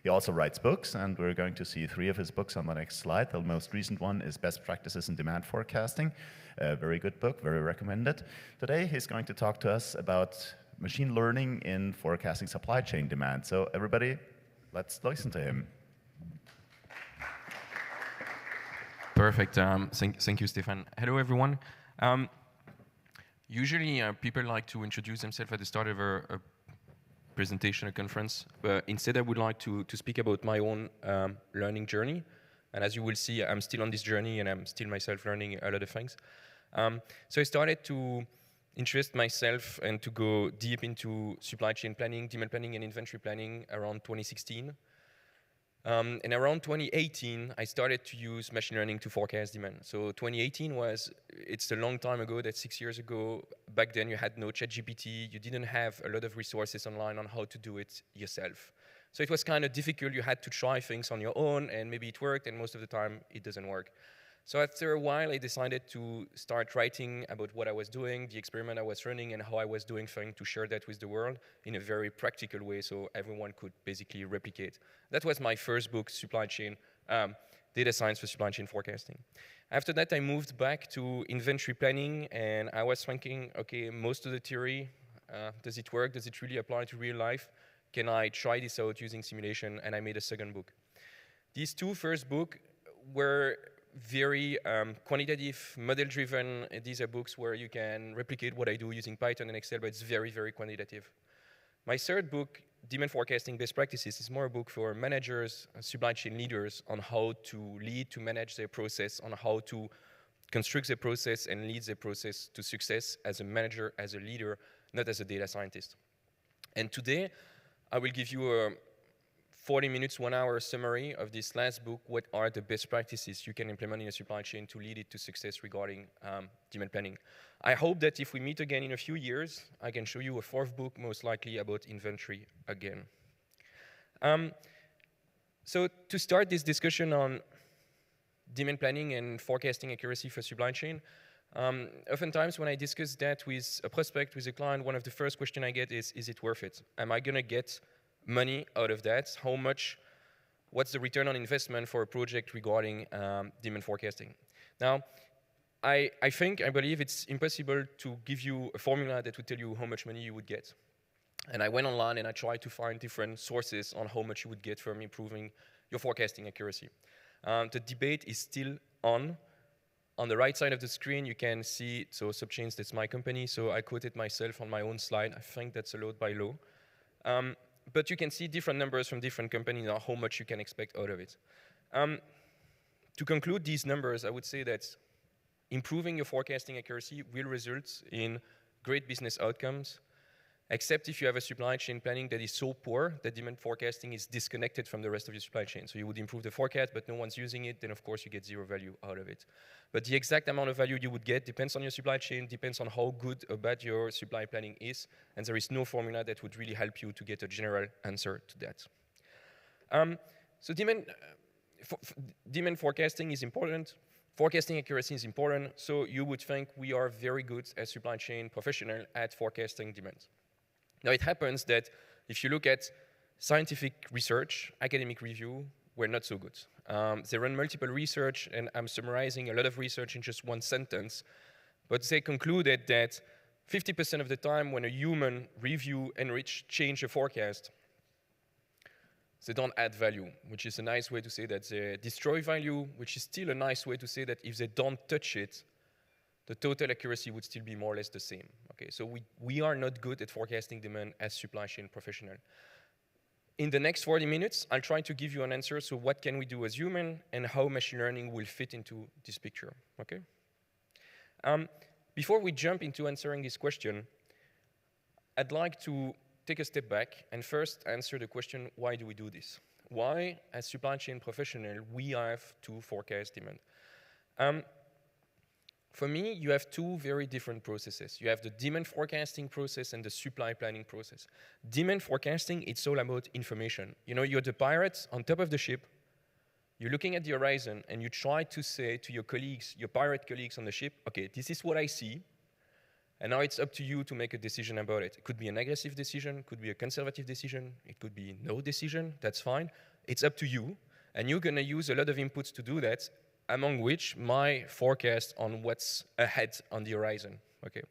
He also writes books, and we're going to see 3 of his books on the next slide. The most recent one is Best Practices in Demand Forecasting. A very good book, very recommended. Today, he's going to talk to us about machine learning in forecasting supply chain demand. So everybody, let's listen to him. Perfect. Thank you, Stefan. Hello, everyone. Usually, people like to introduce themselves at the start of a presentation, a conference. But instead, I would like to speak about my own learning journey. And as you will see, I'm still on this journey, and I'm still myself learning a lot of things. So I started to interest myself and to go deep into supply chain planning, demand planning, and inventory planning around 2016. And around 2018, I started to use machine learning to forecast demand. So 2018 it's a long time ago, that's 6 years ago. Back then you had no ChatGPT, you didn't have a lot of resources online on how to do it yourself. So it was kind of difficult, you had to try things on your own, and maybe it worked, and most of the time it doesn't work. So after a while, I decided to start writing about what I was doing, the experiment I was running, and how I was doing things to share that with the world in a very practical way so everyone could basically replicate. That was my first book, Supply Chain, Data Science for Supply Chain Forecasting. After that, I moved back to inventory planning, and I was thinking, okay, most of the theory, does it work? Does it really apply to real life? Can I try this out using simulation? And I made a second book. These 2 first books were very quantitative, model-driven. These are books where you can replicate what I do using Python and Excel, but it's very, very quantitative. My third book, Demand Forecasting Best Practices, is more a book for managers and supply chain leaders on how to lead, to manage their process, on how to construct their process and lead their process to success as a manager, as a leader, not as a data scientist. And today, I will give you a 40 minutes, 1 hour summary of this last book. What are the best practices you can implement in a supply chain to lead it to success regarding demand planning? I hope that if we meet again in a few years, I can show you a 4th book, most likely about inventory again. So to start this discussion on demand planning and forecasting accuracy for supply chain, oftentimes when I discuss that with a prospect, with a client, one of the first questions I get is it worth it? Am I going to get money out of that? How much? What's the return on investment for a project regarding demand forecasting? Now, I believe it's impossible to give you a formula that would tell you how much money you would get. And I went online and I tried to find different sources on how much you would get from improving your forecasting accuracy. The debate is still on. On the right side of the screen, you can see, so Subchains, that's my company, so I quoted myself on my own slide. I think that's allowed by law. But you can see different numbers from different companies on how much you can expect out of it. To conclude these numbers, I would say that improving your forecasting accuracy will result in great business outcomes, except if you have a supply chain planning that is so poor that demand forecasting is disconnected from the rest of your supply chain. So you would improve the forecast, but no one's using it, then of course you get 0 value out of it. But the exact amount of value you would get depends on your supply chain, depends on how good or bad your supply planning is, and there is no formula that would really help you to get a general answer to that. So demand forecasting is important. Forecasting accuracy is important, so you would think we are very good as supply chain professionals at forecasting demand. Now it happens that if you look at scientific research, academic review, we're not so good. They run multiple research, and I'm summarizing a lot of research in just one sentence, but they concluded that 50% of the time when a human review, enrich, change a forecast, they don't add value, which is a nice way to say that they destroy value, which is still a nice way to say that if they don't touch it, the total accuracy would still be more or less the same. Okay, so we are not good at forecasting demand as supply chain professional. In the next 40 minutes, I'll try to give you an answer, so what can we do as human and how machine learning will fit into this picture, okay? Before we jump into answering this question, I'd like to take a step back and first answer the question, why do we do this? Why, as supply chain professional, we have to forecast demand? For me, you have 2 very different processes. You have the demand forecasting process and the supply planning process. Demand forecasting, it's all about information. You know, you're the pirate on top of the ship, you're looking at the horizon, and you try to say to your colleagues, your pirate colleagues on the ship, okay, this is what I see, and now it's up to you to make a decision about it. It could be an aggressive decision, it could be a conservative decision, it could be no decision, that's fine. It's up to you, and you're going to use a lot of inputs to do that, among which my forecast on what's ahead on the horizon. Okay.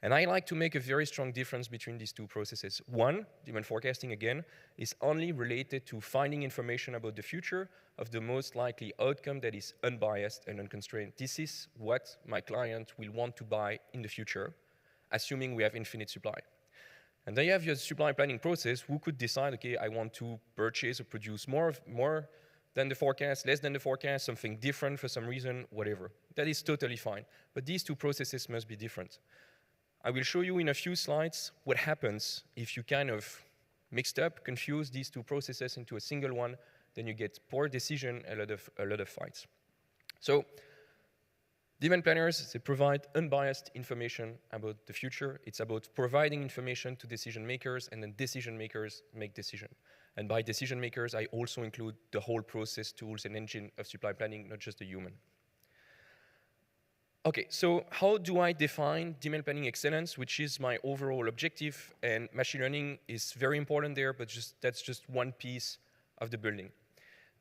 And I like to make a very strong difference between these two processes. One, demand forecasting, again, is only related to finding information about the future of the most likely outcome that is unbiased and unconstrained. This is what my client will want to buy in the future, assuming we have infinite supply. And then you have your supply planning process, who could decide, okay, I want to purchase or produce more than the forecast, less than the forecast, something different for some reason, whatever. That is totally fine. But these two processes must be different. I will show you in a few slides what happens if you kind of mixed up, confuse these two processes into a single one, then you get poor decision, a lot of fights. So demand planners, they provide unbiased information about the future. It's about providing information to decision makers, and then decision makers make decision. And by decision makers, I also include the whole process, tools, and engine of supply planning, not just the human. Okay, so how do I define demand planning excellence, which is my overall objective, and machine learning is very important there, but that's just one piece of the building.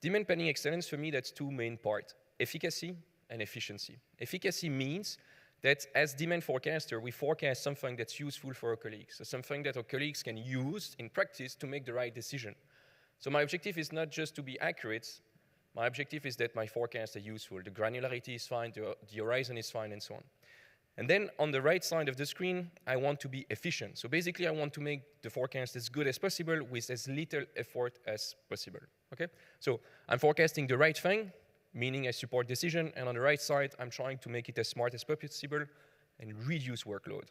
Demand planning excellence, for me, that's two main parts, efficacy and efficiency. Efficacy means that as demand forecaster, we forecast something that's useful for our colleagues, so something that our colleagues can use in practice to make the right decision. So my objective is not just to be accurate. My objective is that my forecasts are useful. The granularity is fine, the horizon is fine, and so on. And then on the right side of the screen, I want to be efficient. So basically, I want to make the forecast as good as possible with as little effort as possible. Okay? So I'm forecasting the right thing, meaning I support decision, and on the right side, I'm trying to make it as smart as possible and reduce workload.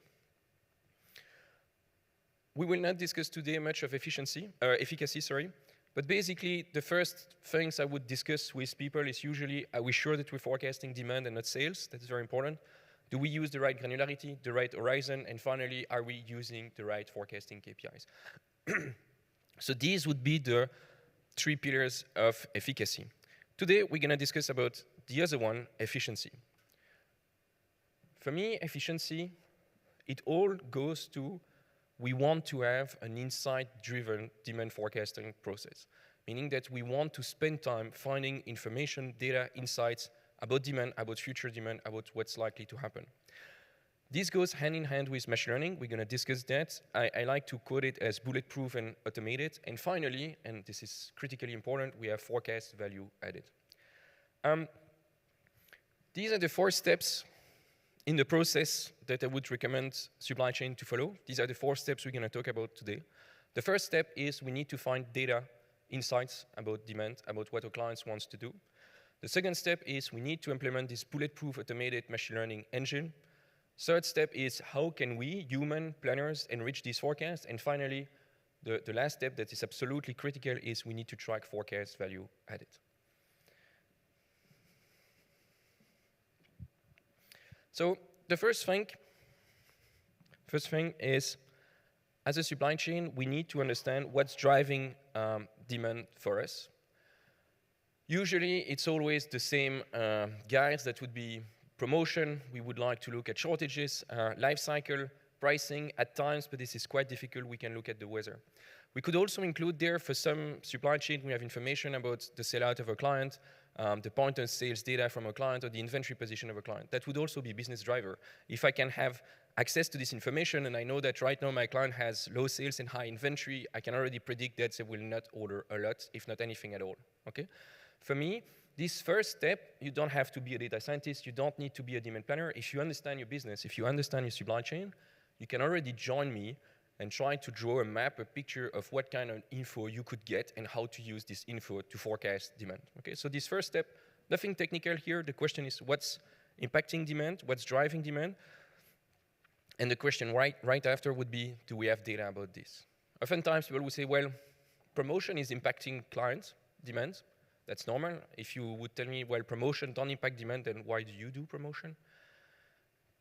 We will not discuss today much of efficiency, efficacy, but basically, the first things I would discuss with people is usually, are we sure that we're forecasting demand and not sales? That is very important. Do we use the right granularity, the right horizon? And finally, are we using the right forecasting KPIs? So these would be the three pillars of efficacy. Today, we're going to discuss about the other one, efficiency. For me, efficiency, it all goes to we want to have an insight-driven demand forecasting process, meaning that we want to spend time finding information, data, insights about demand, about future demand, about what's likely to happen. This goes hand in hand with machine learning. We're going to discuss that. I like to code it as bulletproof and automated. And finally, and this is critically important, we have forecast value added. These are the 4 steps in the process that I would recommend supply chain to follow. These are the 4 steps we're going to talk about today. The first step is we need to find data, insights about demand, about what our clients want to do. The second step is we need to implement this bulletproof automated machine learning engine. Third step is how can we, human planners, enrich these forecasts? And finally, the last step that is absolutely critical is we need to track forecast value added. So the first thing is, as a supply chain, we need to understand what's driving demand for us. Usually, it's always the same guides. That would be promotion. We would like to look at shortages, life cycle, pricing at times, but this is quite difficult. We can look at the weather. We could also include there, for some supply chain, we have information about the sellout of a client, the point of sales data from a client, or the inventory position of a client. That would also be business driver. If I can have access to this information, and I know that right now my client has low sales and high inventory, I can already predict that they will not order a lot, if not anything at all. Okay? For me, this first step, you don't have to be a data scientist, you don't need to be a demand planner. If you understand your business, if you understand your supply chain, you can already join me and try to draw a map, a picture of what kind of info you could get and how to use this info to forecast demand. Okay, so this first step, nothing technical here. The question is what's impacting demand, what's driving demand? And the question right after would be, do we have data about this? Oftentimes people will say, well, promotion is impacting clients' demand. That's normal. If you would tell me, well, promotion don't impact demand, then why do you do promotion?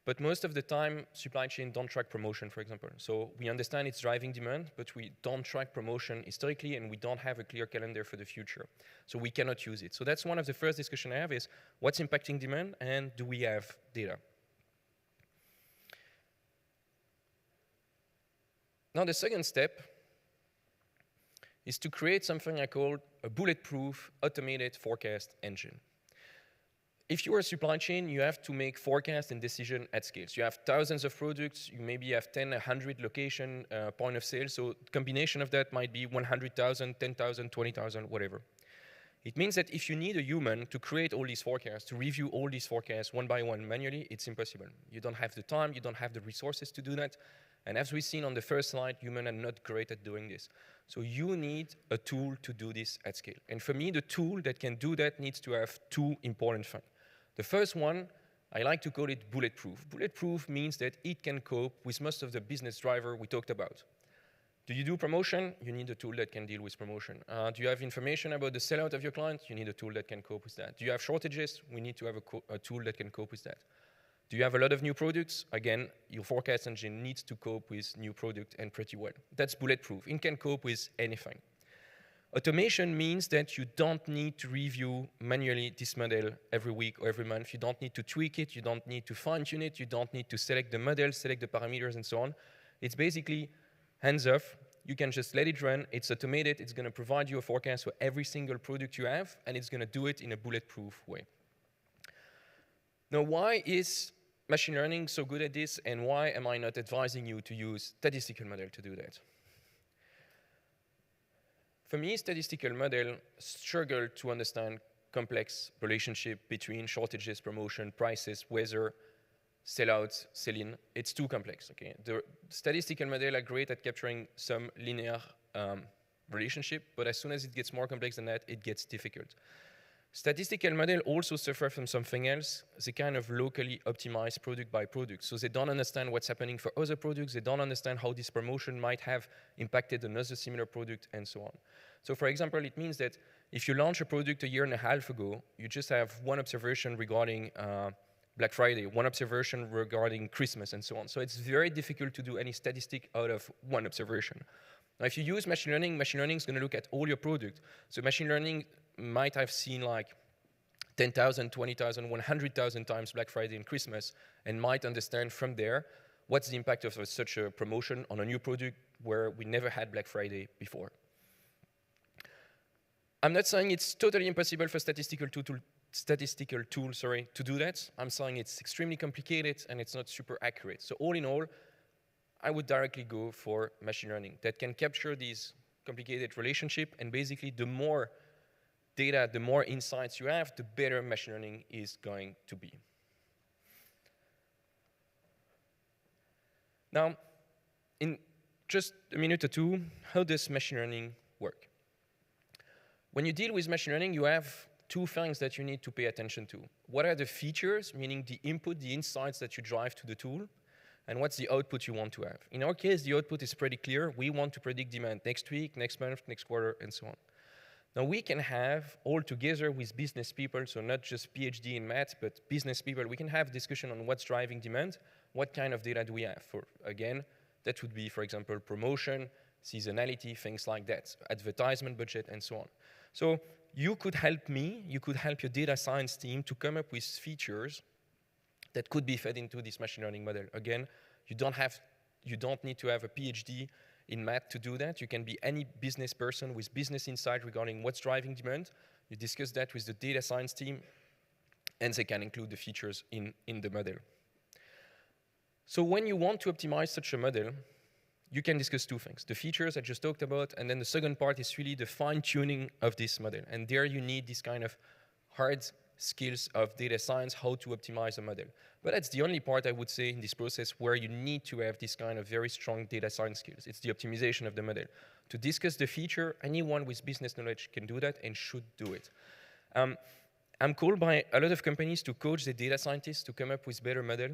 But most of the time, supply chain don't track promotion, for example. So we understand it's driving demand, but we don't track promotion historically, and we don't have a clear calendar for the future. So we cannot use it. So that's one of the first discussions I have is, what's impacting demand, and do we have data? Now the second step is to create something I call a bulletproof automated forecast engine. If you're a supply chain, you have to make forecast and decision at scale. So you have thousands of products, you maybe have 10, 100 location point of sale, so combination of that might be 100,000, 10,000, 20,000, whatever. It means that if you need a human to create all these forecasts, to review all these forecasts one by one manually, it's impossible. You don't have the time, you don't have the resources to do that. And as we've seen on the first slide, humans are not great at doing this. So you need a tool to do this at scale. And for me, the tool that can do that needs to have two important things. The first one, I like to call it bulletproof. Bulletproof means that it can cope with most of the business driver we talked about. Do you do promotion? You need a tool that can deal with promotion. Do you have information about the sellout of your client? You need a tool that can cope with that. Do you have shortages? We need to have a tool that can cope with that. Do you have a lot of new products? Again, your forecast engine needs to cope with new product and pretty well. That's bulletproof. It can cope with anything. Automation means that you don't need to review manually this model every week or every month. You don't need to tweak it. You don't need to fine-tune it. You don't need to select the model, select the parameters, and so on. It's basically hands off. You can just let it run. It's automated. It's going to provide you a forecast for every single product you have, and it's going to do it in a bulletproof way. Now, why is machine learning so good at this, and why am I not advising you to use statistical model to do that? For me, statistical model struggle to understand complex relationship between shortages, promotion, prices, weather, sellouts, sell-in. It's too complex, okay? The statistical model are great at capturing some linear relationship, but as soon as it gets more complex than that, it gets difficult. Statistical model also suffer from something else. They kind of locally optimize product by product. So they don't understand what's happening for other products. They don't understand how this promotion might have impacted another similar product and so on. So for example, it means that if you launch a product a year and a half ago, you just have one observation regarding Black Friday, one observation regarding Christmas and so on. So it's very difficult to do any statistic out of one observation. Now, if you use machine learning is going to look at all your product. So machine learning might have seen like 10,000, 20,000, 100,000 times Black Friday and Christmas, and might understand from there what's the impact of such a promotion on a new product where we never had Black Friday before. I'm not saying it's totally impossible for statistical tool to do that. I'm saying it's extremely complicated and it's not super accurate. So all in all, I would directly go for machine learning that can capture these complicated relationship, and basically the more data, the more insights you have, the better machine learning is going to be. Now, in just a minute or two, how does machine learning work? When you deal with machine learning, you have two things that you need to pay attention to. What are the features, meaning the input, the insights that you drive to the tool, and what's the output you want to have? In our case, the output is pretty clear. We want to predict demand next week, next month, next quarter, and so on. Now, we can have, all together with business people, so not just PhD in math, but business people, we can have discussion on what's driving demand, what kind of data do we have. For, again, that would be, for example, promotion, seasonality, things like that, advertisement budget, and so on. So you could help me, you could help your data science team to come up with features that could be fed into this machine learning model. Again, you don't need to have a PhD in math to do that. You can be any business person with business insight regarding what's driving demand. You discuss that with the data science team, and they can include the features in the model. So when you want to optimize such a model, you can discuss two things. The features I just talked about, and then the second part is really the fine-tuning of this model. And there you need this kind of hard skills of data science, how to optimize a model. But that's the only part I would say in this process where you need to have this kind of very strong data science skills. It's the optimization of the model. To discuss the feature, anyone with business knowledge can do that and should do it. I'm called by a lot of companies to coach the data scientists to come up with better model.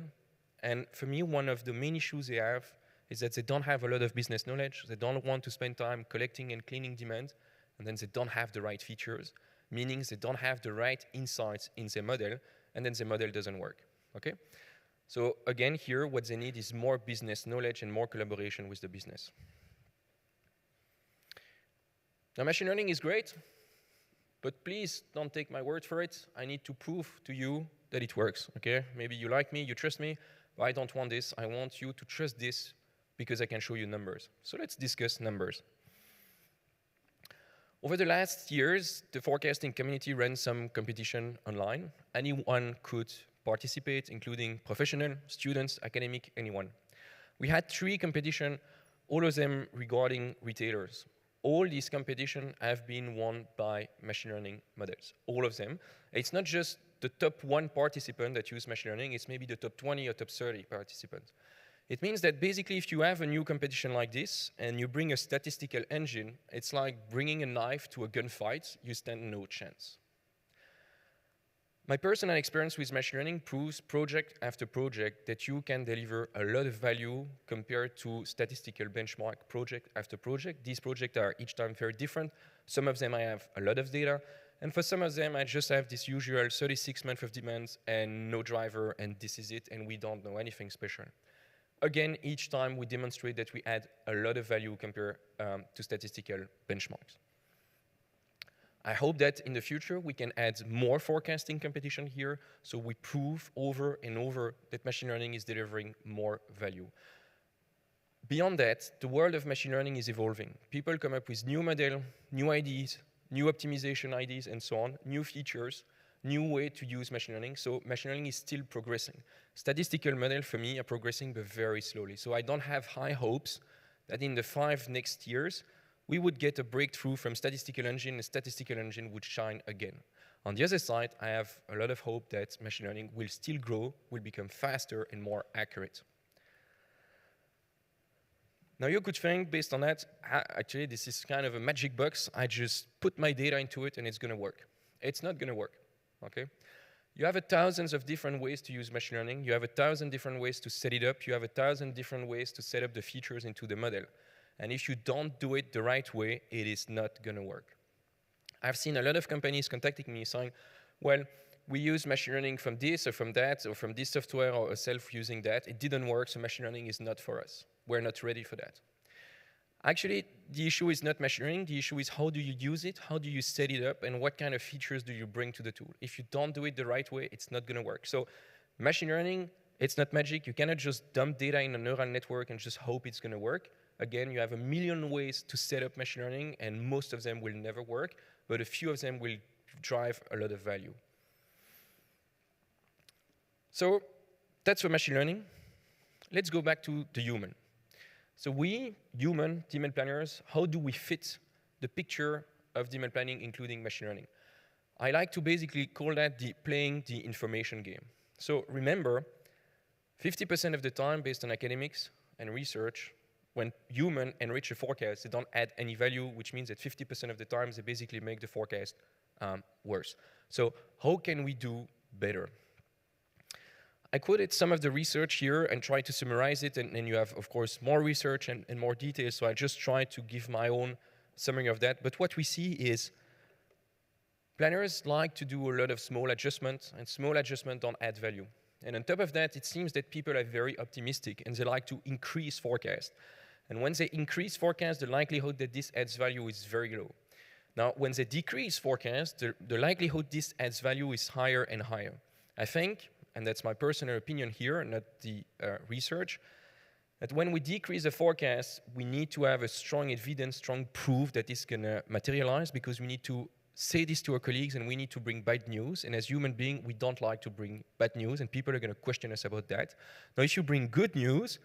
And for me, one of the main issues they have is that they don't have a lot of business knowledge. They don't want to spend time collecting and cleaning demand, and then they don't have the right features, meaning they don't have the right insights in their model, and then the model doesn't work, okay? So again, here, what they need is more business knowledge and more collaboration with the business. Now, machine learning is great, but please don't take my word for it. I need to prove to you that it works, okay? Maybe you like me, you trust me, but I don't want this. I want you to trust this because I can show you numbers. So let's discuss numbers. Over the last years, the forecasting community ran some competition online. Anyone could participate, including professional, students, academic, anyone. We had 3 competitions, all of them regarding retailers. All these competitions have been won by machine learning models, all of them. It's not just the top 1 participant that use machine learning, it's maybe the top 20 or top 30 participants. It means that basically if you have a new competition like this and you bring a statistical engine, it's like bringing a knife to a gunfight, you stand no chance. My personal experience with machine learning proves project after project that you can deliver a lot of value compared to statistical benchmark project after project. These projects are each time very different. Some of them I have a lot of data, and for some of them I just have this usual 36 months of demands and no driver, and this is it, and we don't know anything special. Again, each time we demonstrate that we add a lot of value compared to statistical benchmarks. I hope that in the future we can add more forecasting competition here, so we prove over and over that machine learning is delivering more value. Beyond that, the world of machine learning is evolving. People come up with new models, new ideas, new optimization ideas, and so on, new features, new way to use machine learning. So machine learning is still progressing. Statistical models for me are progressing, but very slowly. So I don't have high hopes that in the 5 next years, we would get a breakthrough from statistical engine, and statistical engine would shine again. On the other side, I have a lot of hope that machine learning will still grow, will become faster and more accurate. Now you could think, based on that, actually this is kind of a magic box. I just put my data into it and it's going to work. It's not going to work, okay? You have thousands of different ways to use machine learning. You have 1,000 different ways to set it up. You have 1,000 different ways to set up the features into the model. And if you don't do it the right way, it is not going to work. I've seen a lot of companies contacting me saying, well, we use machine learning from this or from that or from this software or self using that. It didn't work, so machine learning is not for us. We're not ready for that. Actually, the issue is not machine learning. The issue is how do you use it, how do you set it up, and what kind of features do you bring to the tool. If you don't do it the right way, it's not going to work. So machine learning, it's not magic. You cannot just dump data in a neural network and just hope it's going to work. Again, you have 1 million ways to set up machine learning, and most of them will never work, but a few of them will drive a lot of value. So that's for machine learning. Let's go back to the human. So we, human demand planners, how do we fit the picture of demand planning, including machine learning? I like to basically call that playing the information game. So remember, 50% of the time, based on academics and research, when humans enrich a forecast, they don't add any value, which means that 50% of the times they basically make the forecast worse. So how can we do better? I quoted some of the research here and tried to summarize it, and you have, of course, more research and more details, so I just tried to give my own summary of that. But what we see is planners like to do a lot of small adjustments, and small adjustments don't add value. And on top of that, it seems that people are very optimistic, and they like to increase forecast. And when they increase forecast, the likelihood that this adds value is very low. Now, when they decrease forecast, the likelihood this adds value is higher and higher. I think, and that's my personal opinion here, not the research, that when we decrease the forecast, we need to have a strong evidence, strong proof that it's going to materialize, because we need to say this to our colleagues and we need to bring bad news. And as human beings, we don't like to bring bad news, and people are going to question us about that. Now, if you bring good news,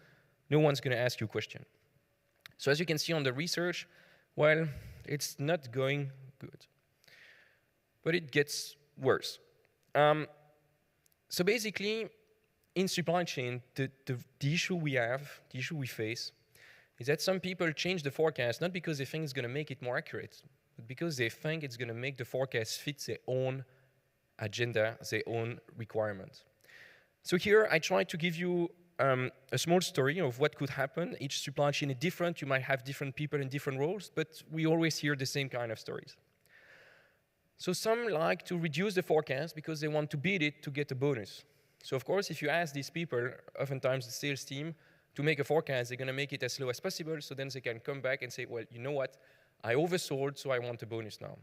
no one's going to ask you a question. So as you can see on the research, well, it's not going good. But it gets worse. So basically, in supply chain, the issue we have, the issue we face, is that some people change the forecast not because they think it's going to make it more accurate, but because they think it's going to make the forecast fit their own agenda, their own requirements. So here, I try to give you a small story of what could happen. Each supply chain is different. You might have different people in different roles, but we always hear the same kind of stories. So some like to reduce the forecast because they want to beat it to get a bonus. So of course, if you ask these people, oftentimes the sales team, to make a forecast, they're going to make it as low as possible, so then they can come back and say, well, you know what? I oversold, so I want a bonus now.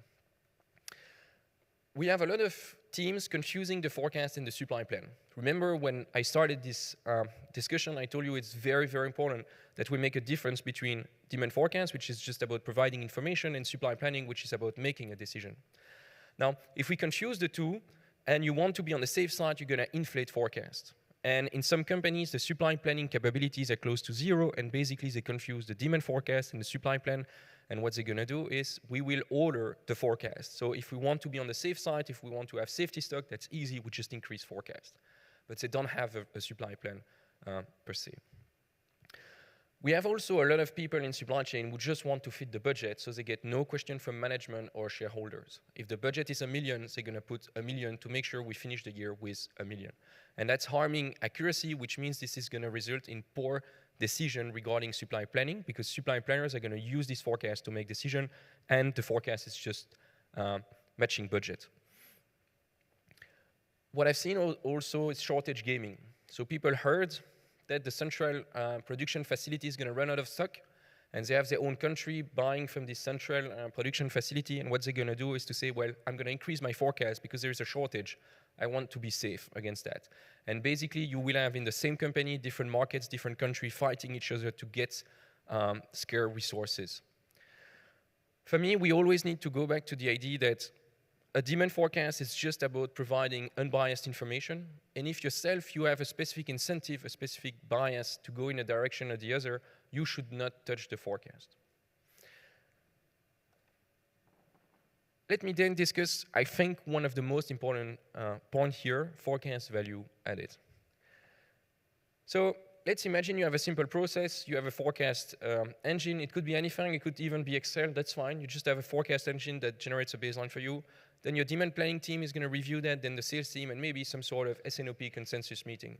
We have a lot of teams confusing the forecast and the supply plan. Remember when I started this discussion, I told you it's very, very important that we make a difference between demand forecast, which is just about providing information, and supply planning, which is about making a decision. Now, if we confuse the two, and you want to be on the safe side, you're going to inflate forecast. And in some companies, the supply planning capabilities are close to zero, and basically they confuse the demand forecast and the supply plan. And what they're going to do is we will order the forecast. So if we want to be on the safe side, if we want to have safety stock, that's easy, we just increase forecast. But they don't have a supply plan per se. We have also a lot of people in supply chain who just want to fit the budget, so they get no question from management or shareholders. If the budget is $1 million, they're going to put $1 million to make sure we finish the year with $1 million. And that's harming accuracy, which means this is going to result in poor decision regarding supply planning, because supply planners are going to use this forecast to make decision, and the forecast is just matching budget. What I've seen also is shortage gaming. So people heard that the central production facility is going to run out of stock, and they have their own country buying from this central production facility, and what they're going to do is to say, well, I'm going to increase my forecast because there is a shortage. I want to be safe against that. And basically, you will have in the same company, different markets, different countries fighting each other to get scarce resources. For me, we always need to go back to the idea that a demand forecast is just about providing unbiased information. And if yourself, you have a specific incentive, a specific bias to go in a direction or the other, you should not touch the forecast. Let me then discuss, I think, one of the most important points here, forecast value added. So let's imagine you have a simple process. You have a forecast engine. It could be anything. It could even be Excel. That's fine. You just have a forecast engine that generates a baseline for you. Then your demand planning team is going to review that, then the sales team, and maybe some sort of SNOP consensus meeting.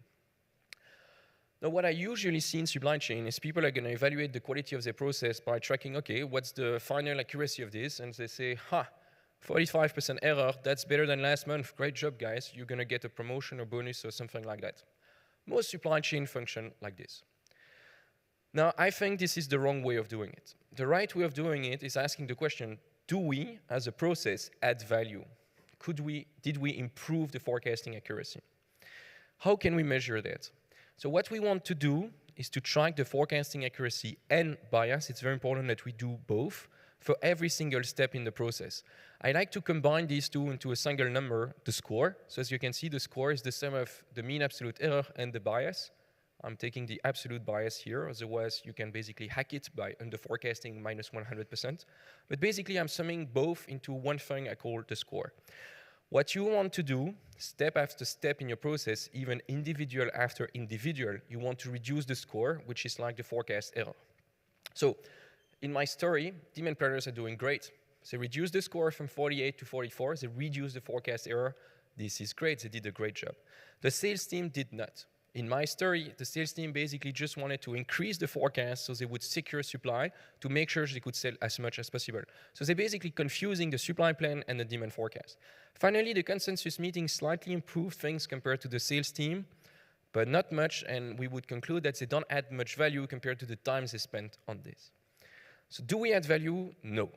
Now, what I usually see in supply chain is people are going to evaluate the quality of their process by tracking, okay, what's the final accuracy of this? And they say, 45% error, that's better than last month. Great job, guys. You're going to get a promotion or bonus or something like that. Most supply chain function like this. Now, I think this is the wrong way of doing it. The right way of doing it is asking the question, do we, as a process, add value? Did we improve the forecasting accuracy? How can we measure that? So what we want to do is to track the forecasting accuracy and bias. It's very important that we do both for every single step in the process. I like to combine these two into a single number, the score. So as you can see, the score is the sum of the mean absolute error and the bias. I'm taking the absolute bias here, otherwise you can basically hack it by under forecasting minus 100%. But basically I'm summing both into one thing I call the score. What you want to do, step after step in your process, even individual after individual, you want to reduce the score, which is like the forecast error. So in my story, demand planners are doing great. They reduce the score from 48 to 44, they reduce the forecast error. This is great, they did a great job. The sales team did not. In my story, the sales team basically just wanted to increase the forecast so they would secure supply to make sure they could sell as much as possible. So they're basically confusing the supply plan and the demand forecast. Finally, the consensus meeting slightly improved things compared to the sales team, but not much, and we would conclude that they don't add much value compared to the time they spent on this. So do we add value? No.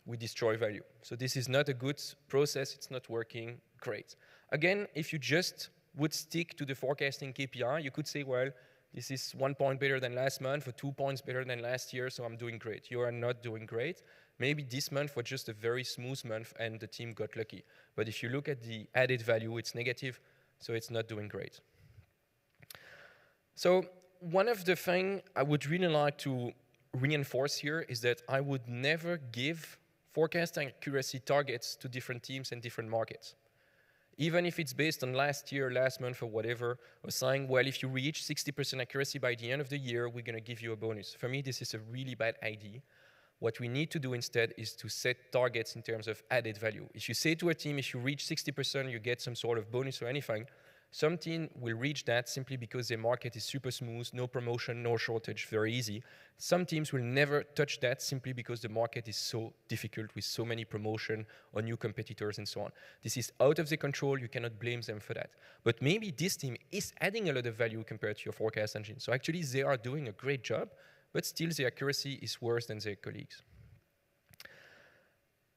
We destroy value. So this is not a good process. It's not working great. Again, if you just would stick to the forecasting KPI, you could say, well, this is 1 point better than last month or 2 points better than last year, so I'm doing great. You are not doing great. Maybe this month was just a very smooth month and the team got lucky. But if you look at the added value, it's negative, so it's not doing great. So one of the things I would really like to reinforce here is that I would never give forecasting accuracy targets to different teams and different markets. Even if it's based on last year, last month, or whatever, or saying, well, if you reach 60% accuracy by the end of the year, we're going to give you a bonus. For me, this is a really bad idea. What we need to do instead is to set targets in terms of added value. If you say to a team, if you reach 60%, you get some sort of bonus or anything, some team will reach that simply because their market is super smooth, no promotion, no shortage, very easy. Some teams will never touch that simply because the market is so difficult with so many promotion or new competitors and so on. This is out of their control, you cannot blame them for that. But maybe this team is adding a lot of value compared to your forecast engine. So actually they are doing a great job, but still the accuracy is worse than their colleagues.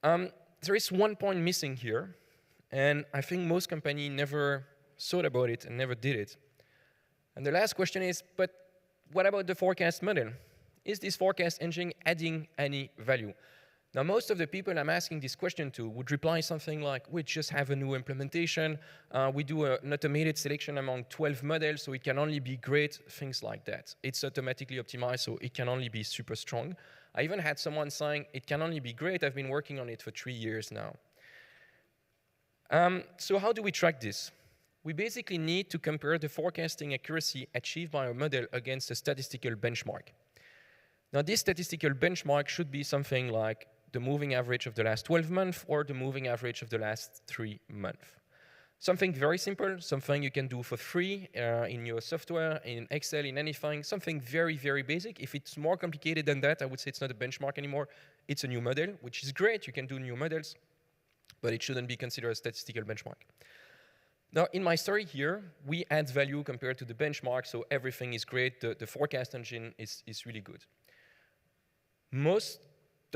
There is one point missing here, And I think most companies never thought about it and never did it. And the last question is, but what about the forecast model? Is this forecast engine adding any value? Now, most of the people I'm asking this question to would reply something like, we just have a new implementation, we do an automated selection among 12 models, so it can only be great, things like that. It's automatically optimized, so it can only be super strong. I even had someone saying, it can only be great, I've been working on it for 3 years now. So how do we track this? We basically need to compare the forecasting accuracy achieved by a model against a statistical benchmark. Now, this statistical benchmark should be something like the moving average of the last 12 months or the moving average of the last 3 months. Something very simple, something you can do for free in your software, in Excel, in anything, something very, very basic. If it's more complicated than that, I would say it's not a benchmark anymore. It's a new model, which is great. You can do new models, but it shouldn't be considered a statistical benchmark. Now, in my story here, we add value compared to the benchmark, so everything is great. The forecast engine is really good. Most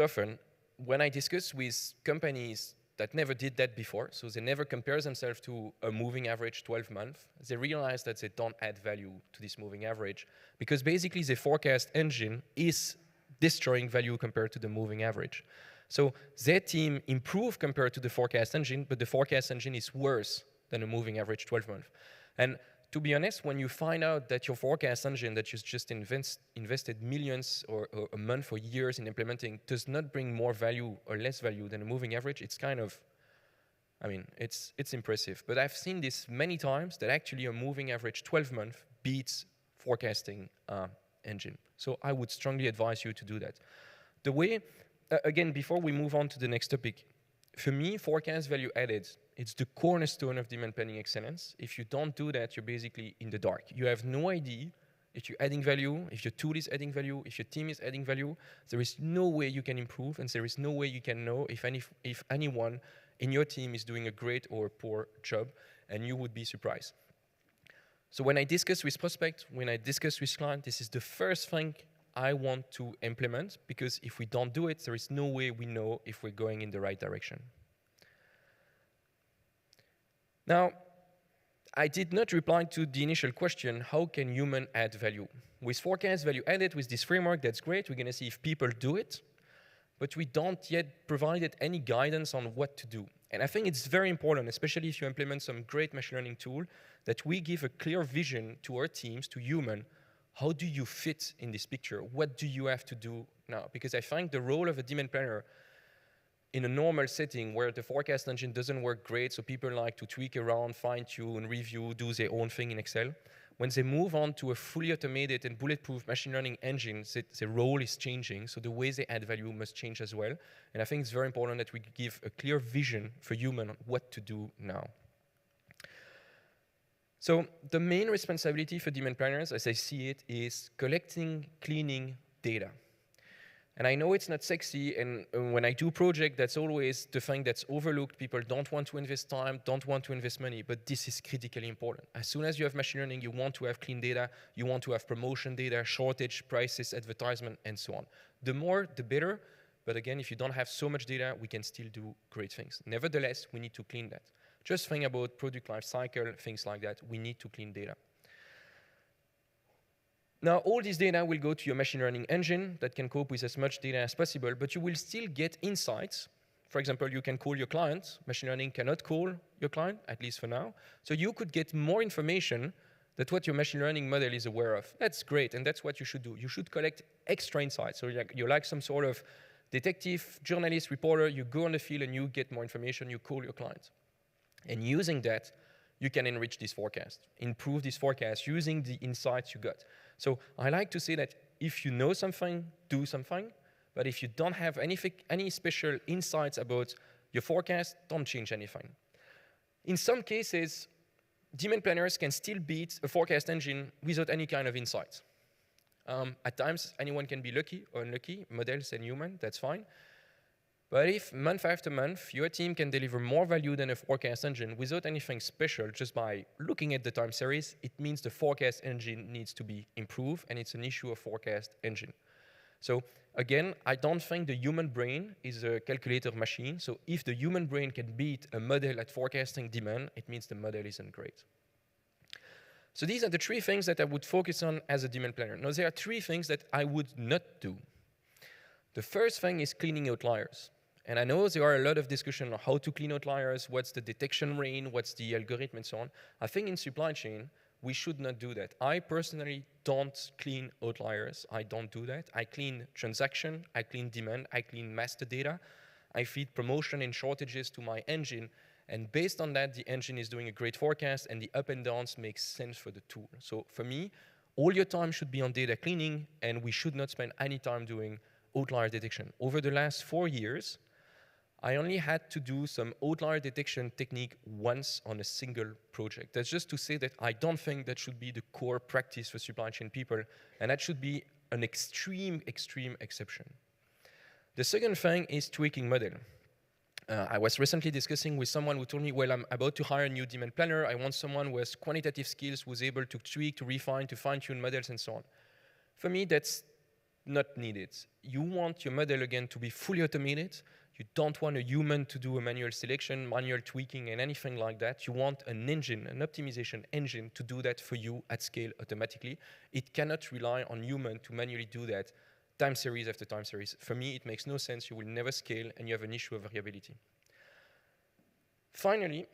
often, when I discuss with companies that never did that before, so they never compare themselves to a moving average 12 months, they realize that they don't add value to this moving average because basically the forecast engine is destroying value compared to the moving average. So their team improved compared to the forecast engine, but the forecast engine is worse than a moving average 12 months. And to be honest, when you find out that your forecast engine that you just invested millions or a month or years in implementing does not bring more value or less value than a moving average, it's kind of, I mean, it's impressive. But I've seen this many times that actually a moving average 12 months beats forecasting engine. So I would strongly advise you to do that. The way, again, before we move on to the next topic, for me, forecast value added, it's the cornerstone of demand planning excellence. If you don't do that, you're basically in the dark. You have no idea if you're adding value, if your tool is adding value, if your team is adding value. There is no way you can improve, and there is no way you can know if anyone in your team is doing a great or a poor job, and you would be surprised. So when I discuss with prospect, when I discuss with client, this is the first thing I want to implement, because if we don't do it, there is no way we know if we're going in the right direction. Now, I did not reply to the initial question, how can human add value? With forecast value added, with this framework, that's great. We're going to see if people do it, but we don't yet provided any guidance on what to do. And I think it's very important, especially if you implement some great machine learning tool, that we give a clear vision to our teams, to human. How do you fit in this picture? What do you have to do now? Because I think the role of a demand planner in a normal setting where the forecast engine doesn't work great, so people like to tweak around, fine-tune, review, do their own thing in Excel. When they move on to a fully automated and bulletproof machine learning engine, the role is changing, so the way they add value must change as well. And I think it's very important that we give a clear vision for human on what to do now. So the main responsibility for demand planners, as I see it, is collecting, cleaning data. And I know it's not sexy, and when I do project, that's always the thing that's overlooked. People don't want to invest time, don't want to invest money, but this is critically important. As soon as you have machine learning, you want to have clean data, you want to have promotion data, shortage, prices, advertisement, and so on. The more, the better, but again, if you don't have so much data, we can still do great things. Nevertheless, we need to clean that. Just think about product life cycle, things like that. We need to clean data. Now, all this data will go to your machine learning engine that can cope with as much data as possible, but you will still get insights. For example, you can call your client. Machine learning cannot call your client, at least for now. So you could get more information than what your machine learning model is aware of. That's great, and that's what you should do. You should collect extra insights. So you're like some sort of detective, journalist, reporter. You go on the field and you get more information. You call your client. And using that, you can enrich this forecast, improve this forecast using the insights you got. So I like to say that if you know something, do something. But if you don't have any special insights about your forecast, don't change anything. In some cases, demand planners can still beat a forecast engine without any kind of insights. At times, anyone can be lucky or unlucky, models and human, that's fine. But if month after month, your team can deliver more value than a forecast engine without anything special, just by looking at the time series, it means the forecast engine needs to be improved, and it's an issue of forecast engine. So again, I don't think the human brain is a calculator machine. So if the human brain can beat a model at forecasting demand, it means the model isn't great. So these are the 3 things that I would focus on as a demand planner. Now, there are 3 things that I would not do. The first thing is cleaning outliers. And I know there are a lot of discussion on how to clean outliers, what's the detection range, what's the algorithm, and so on. I think in supply chain, we should not do that. I personally don't clean outliers. I don't do that. I clean transaction, I clean demand, I clean master data. I feed promotion and shortages to my engine. And based on that, the engine is doing a great forecast, and the up and downs make sense for the tool. So for me, all your time should be on data cleaning, and we should not spend any time doing outlier detection. Over the last 4 years, I only had to do some outlier detection technique once on a single project. That's just to say that I don't think that should be the core practice for supply chain people, and that should be an extreme exception. The second thing is tweaking model. I was recently discussing with someone who told me, well, I'm about to hire a new demand planner. I want someone who has quantitative skills, who's able to tweak, to refine, to fine-tune models, and so on. For me, that's not needed. You want your model, again, to be fully automated. You don't want a human to do a manual selection, manual tweaking, and anything like that. You want an engine, an optimization engine, to do that for you at scale automatically. It cannot rely on human to manually do that time series after time series. For me, it makes no sense. You will never scale, and you have an issue of variability. Finally,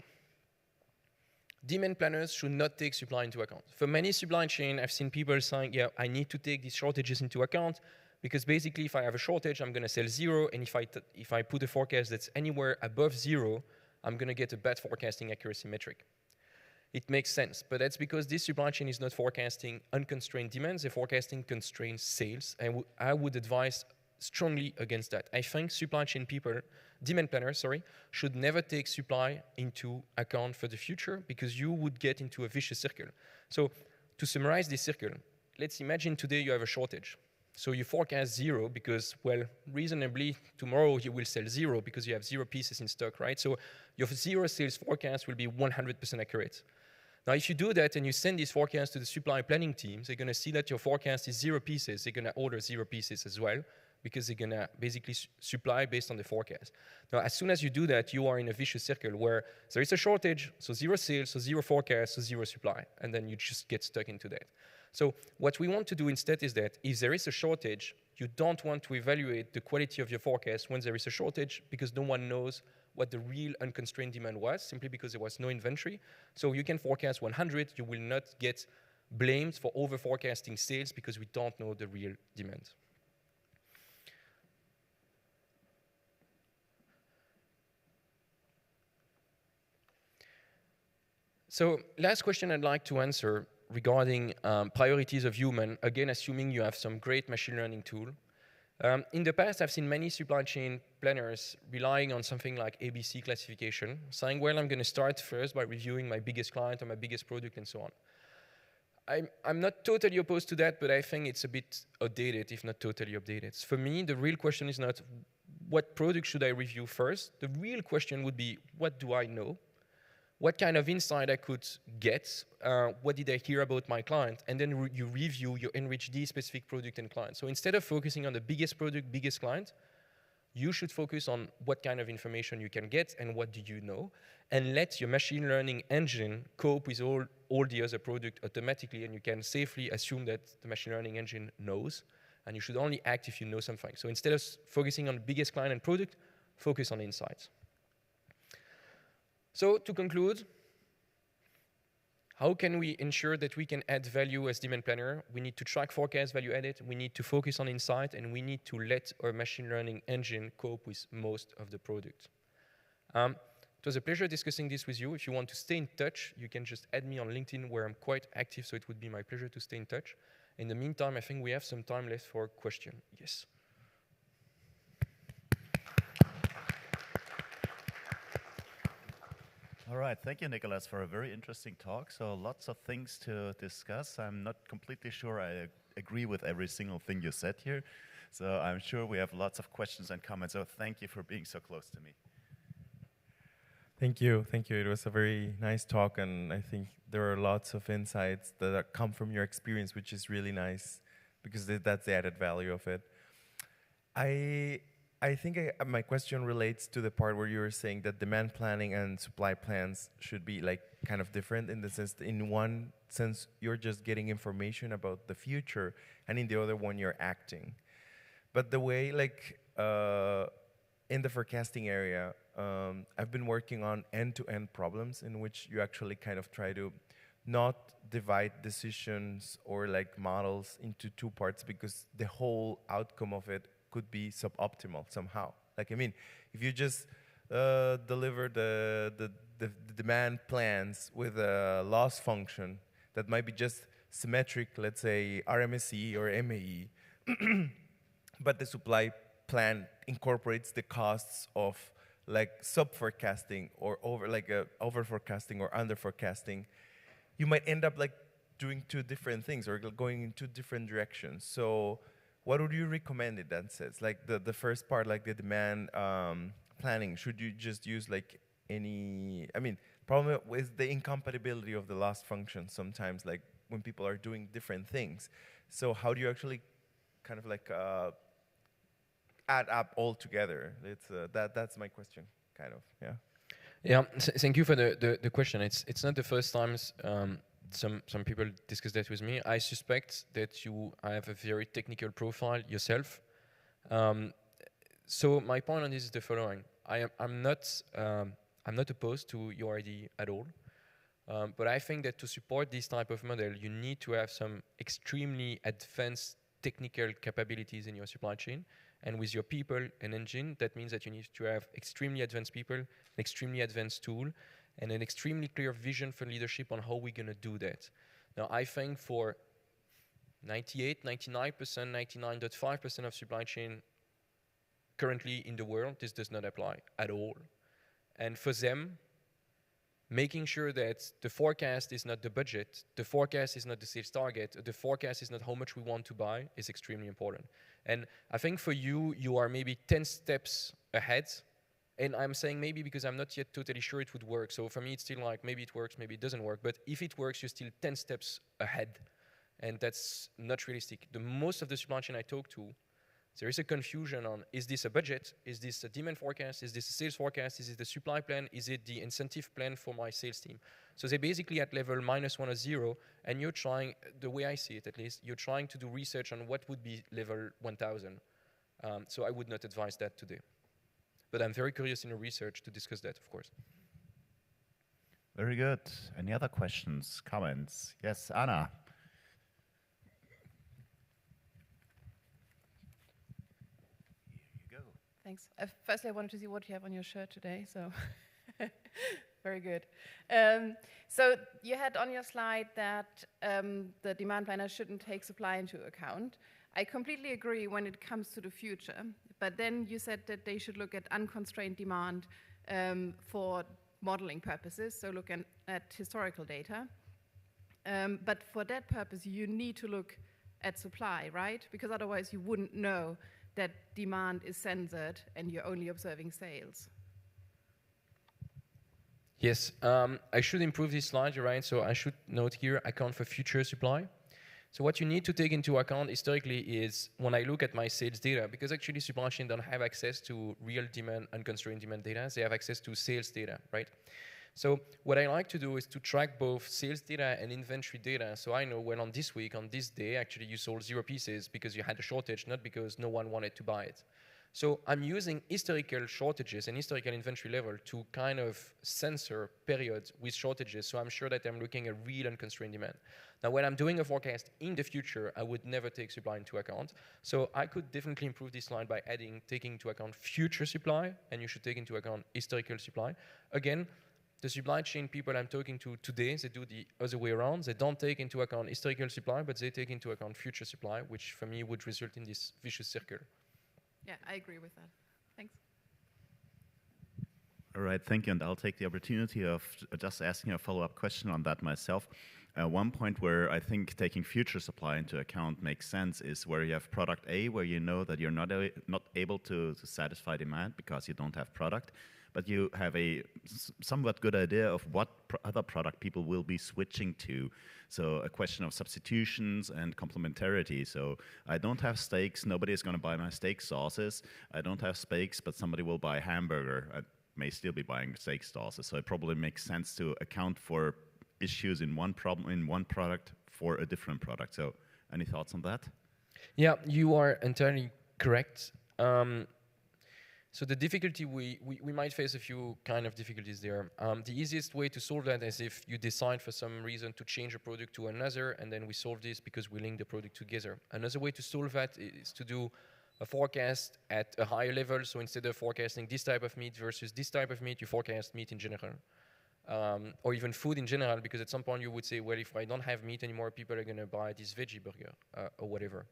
demand planners should not take supply into account. For many supply chain, I've seen people saying, yeah, I need to take these shortages into account, because basically if I have a shortage, I'm going to sell 0, and if I put a forecast that's anywhere above 0, I'm going to get a bad forecasting accuracy metric. It makes sense, but that's because this supply chain is not forecasting unconstrained demands, they're forecasting constrained sales, and I would advise strongly against that. I think supply chain people, demand planners, should never take supply into account for the future, because you would get into a vicious circle. So to summarize this circle, let's imagine today you have a shortage. So you forecast 0 because, well, reasonably, tomorrow you will sell 0 because you have 0 pieces in stock, right? So your 0 sales forecast will be 100% accurate. Now, if you do that and you send this forecast to the supply planning teams, they're going to see that your forecast is 0 pieces. They're going to order 0 pieces as well, because they're going to basically supply based on the forecast. Now, as soon as you do that, you are in a vicious circle where there is a shortage, so 0 sales, so 0 forecast, so 0 supply, and then you just get stuck into that. So what we want to do instead is that if there is a shortage, you don't want to evaluate the quality of your forecast when there is a shortage, because no one knows what the real unconstrained demand was, simply because there was no inventory. So you can forecast 100, you will not get blamed for over-forecasting sales because we don't know the real demand. So last question I'd like to answer regarding priorities of human, again, assuming you have some great machine learning tool. In the past, I've seen many supply chain planners relying on something like ABC classification, saying, well, I'm going to start first by reviewing my biggest client or my biggest product and so on. I'm not totally opposed to that, but I think it's a bit outdated, if not totally updated. For me, the real question is not what product should I review first. The real question would be, what do I know? What kind of insight I could get, what did I hear about my client, and then you review, you enrich the specific product and client. So instead of focusing on the biggest product, biggest client, you should focus on what kind of information you can get and what do you know, and let your machine learning engine cope with all the other product automatically, and you can safely assume that the machine learning engine knows, and you should only act if you know something. So instead of focusing on the biggest client and product, focus on insights. So to conclude, how can we ensure that we can add value as demand planner? We need to track forecast value added, we need to focus on insight, and we need to let our machine learning engine cope with most of the product. It was a pleasure discussing this with you. If you want to stay in touch, you can just add me on LinkedIn, where I'm quite active, so it would be my pleasure to stay in touch. In the meantime, I think we have some time left for a question. Yes. All right, thank you, Nicolas, for a very interesting talk. So lots of things to discuss. I'm not completely sure I agree with every single thing you said here. So I'm sure we have lots of questions and comments. So thank you for being so close to me. Thank you. Thank you. It was a very nice talk, and I think there are lots of insights that come from your experience, which is really nice, because that's the added value of it. I think my question relates to the part where you were saying that demand planning and supply plans should be like kind of different in the sense that in one sense you're just getting information about the future, and in the other one you're acting. But the way like in the forecasting area, I've been working on end-to-end problems in which you actually kind of try to not divide decisions or like models into two parts, because the whole outcome of it could be suboptimal somehow. Like, I mean, if you just deliver the demand plans with a loss function that might be just symmetric, let's say RMSE or MAE, but the supply plan incorporates the costs of like sub-forecasting or over-forecasting or under-forecasting, you might end up like doing two different things or going in two different directions. So what would you recommend in that sense? Like the first part, like the demand planning, should you just use like any, I mean, problem with the incompatibility of the loss function sometimes, like when people are doing different things. So how do you actually kind of like add up all together? It's, that's my question, kind of, yeah. Yeah, thank you for the question. It's not the first times some people discuss that with me. I suspect that you have a very technical profile yourself. So my point on this is the following: I'm not opposed to your idea at all, but I think that to support this type of model, you need to have some extremely advanced technical capabilities in your supply chain. And with your people and engine, that means that you need to have extremely advanced people, an extremely advanced tool, and an extremely clear vision for leadership on how we're going to do that. Now, I think for 98, 99%, 99.5% of supply chain currently in the world, this does not apply at all. And for them, making sure that the forecast is not the budget, the forecast is not the sales target, the forecast is not how much we want to buy is extremely important. And I think for you, you are maybe 10 steps ahead. And I'm saying maybe because I'm not yet totally sure it would work. So for me, it's still like maybe it works, maybe it doesn't work. But if it works, you're still 10 steps ahead. And that's not realistic. The most of the supply chain I talk to, there is a confusion on, is this a budget? Is this a demand forecast? Is this a sales forecast? Is it the supply plan? Is it the incentive plan for my sales team? So they're basically at level -1 or 0, and you're trying, the way I see it at least, you're trying to do research on what would be level 1000. So I would not advise that today. But I'm very curious in the research to discuss that, of course. Very good. Any other questions, comments? Yes, Anna. Thanks. Firstly, I wanted to see what you have on your shirt today, so very good. So you had on your slide that the demand planner shouldn't take supply into account. I completely agree when it comes to the future, but then you said that they should look at unconstrained demand for modeling purposes, so look at historical data. But for that purpose, you need to look at supply, right? Because otherwise you wouldn't know that demand is censored and you're only observing sales. Yes, I should improve this slide, you're right. So I should note here, account for future supply. So what you need to take into account historically is when I look at my sales data, because actually supply chain don't have access to real demand, unconstrained demand data, they have access to sales data, right? So what I like to do is to track both sales data and inventory data. So I know, well, on this week, on this day, actually you sold 0 pieces because you had a shortage, not because no one wanted to buy it. So I'm using historical shortages and historical inventory level to kind of censor periods with shortages. So I'm sure that I'm looking at real unconstrained demand. Now, when I'm doing a forecast in the future, I would never take supply into account. So I could definitely improve this slide by taking into account future supply, and you should take into account historical supply. Again, the supply chain people I'm talking to today, they do the other way around. They don't take into account historical supply, but they take into account future supply, which for me would result in this vicious circle. Yeah, I agree with that. Thanks. All right, thank you. And I'll take the opportunity of just asking a follow-up question on that myself. One point where I think taking future supply into account makes sense is where you have product A, where you know that you're not able to satisfy demand because you don't have product. but you have a somewhat good idea of what other product people will be switching to. So a question of substitutions and complementarity. So I don't have steaks, nobody is going to buy my steak sauces. I don't have steaks, but somebody will buy hamburger. I may still be buying steak sauces. So it probably makes sense to account for issues in one product for a different product. So any thoughts on that? Yeah, you are entirely correct. So the difficulty, we might face a few kind of difficulties there. The easiest way to solve that is if you decide for some reason to change a product to another, and then we solve this because we link the product together. Another way to solve that is to do a forecast at a higher level. So instead of forecasting this type of meat versus this type of meat, you forecast meat in general. Or even food in general, because at some point you would say, well, if I don't have meat anymore, people are going to buy this veggie burger or whatever.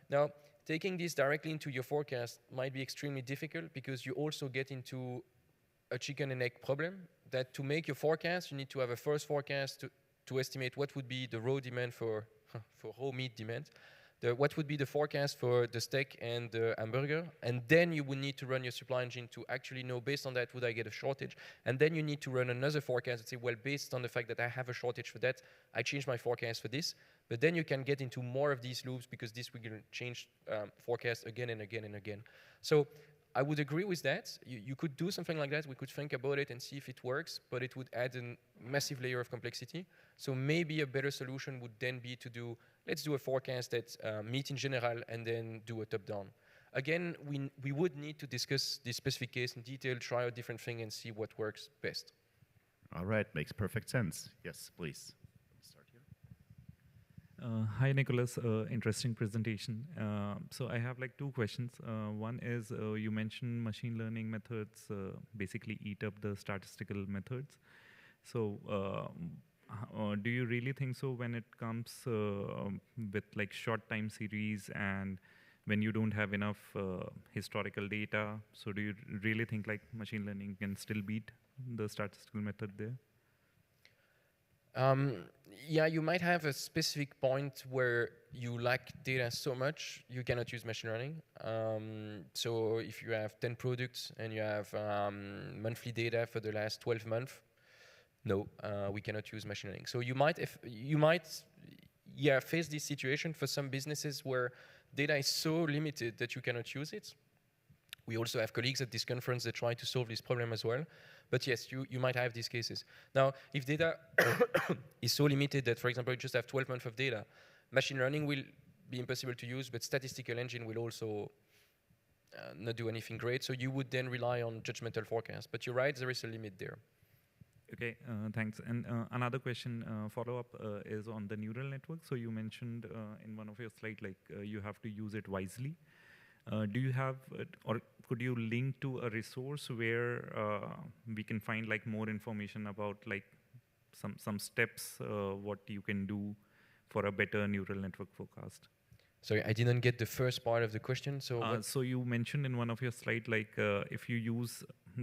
Now, taking this directly into your forecast might be extremely difficult because you also get into a chicken and egg problem, that to make your forecast, you need to have a first forecast to estimate what would be the raw demand for raw meat demand, what would be the forecast for the steak and the hamburger, and then you would need to run your supply engine to actually know, based on that, would I get a shortage? And then you need to run another forecast and say, well, based on the fact that I have a shortage for that, I change my forecast for this. But then you can get into more of these loops because this will change forecast again and again and again. So I would agree with that. You could do something like that. We could think about it and see if it works, but it would add a massive layer of complexity. So maybe a better solution would then be to do, let's do a forecast that's meat in general and then do a top-down. Again, we would need to discuss this specific case in detail, try a different thing and see what works best. All right, makes perfect sense. Yes, please. Hi, Nicolas. Interesting presentation. So I have like two questions. One is you mentioned machine learning methods basically eat up the statistical methods. So do you really think so when it comes with like short time series and when you don't have enough historical data? So do you really think like machine learning can still beat the statistical method there? Yeah, you might have a specific point where you lack data so much you cannot use machine learning. So if you have 10 products and you have monthly data for the last 12 months, no, we cannot use machine learning. So you might face this situation for some businesses where data is so limited that you cannot use it. We also have colleagues at this conference that try to solve this problem as well. But yes, you might have these cases. Now, if data is so limited that, for example, you just have 12 months of data, machine learning will be impossible to use, but statistical engine will also not do anything great. So you would then rely on judgmental forecasts. But you're right, there is a limit there. Okay, thanks. And another question, follow-up, is on the neural network. So you mentioned in one of your slides, like you have to use it wisely. Do you have, or could you link to a resource where we can find like more information about like some steps, what you can do for a better neural network forecast? Sorry, I didn't get the first part of the question. So you mentioned in one of your slides, like if you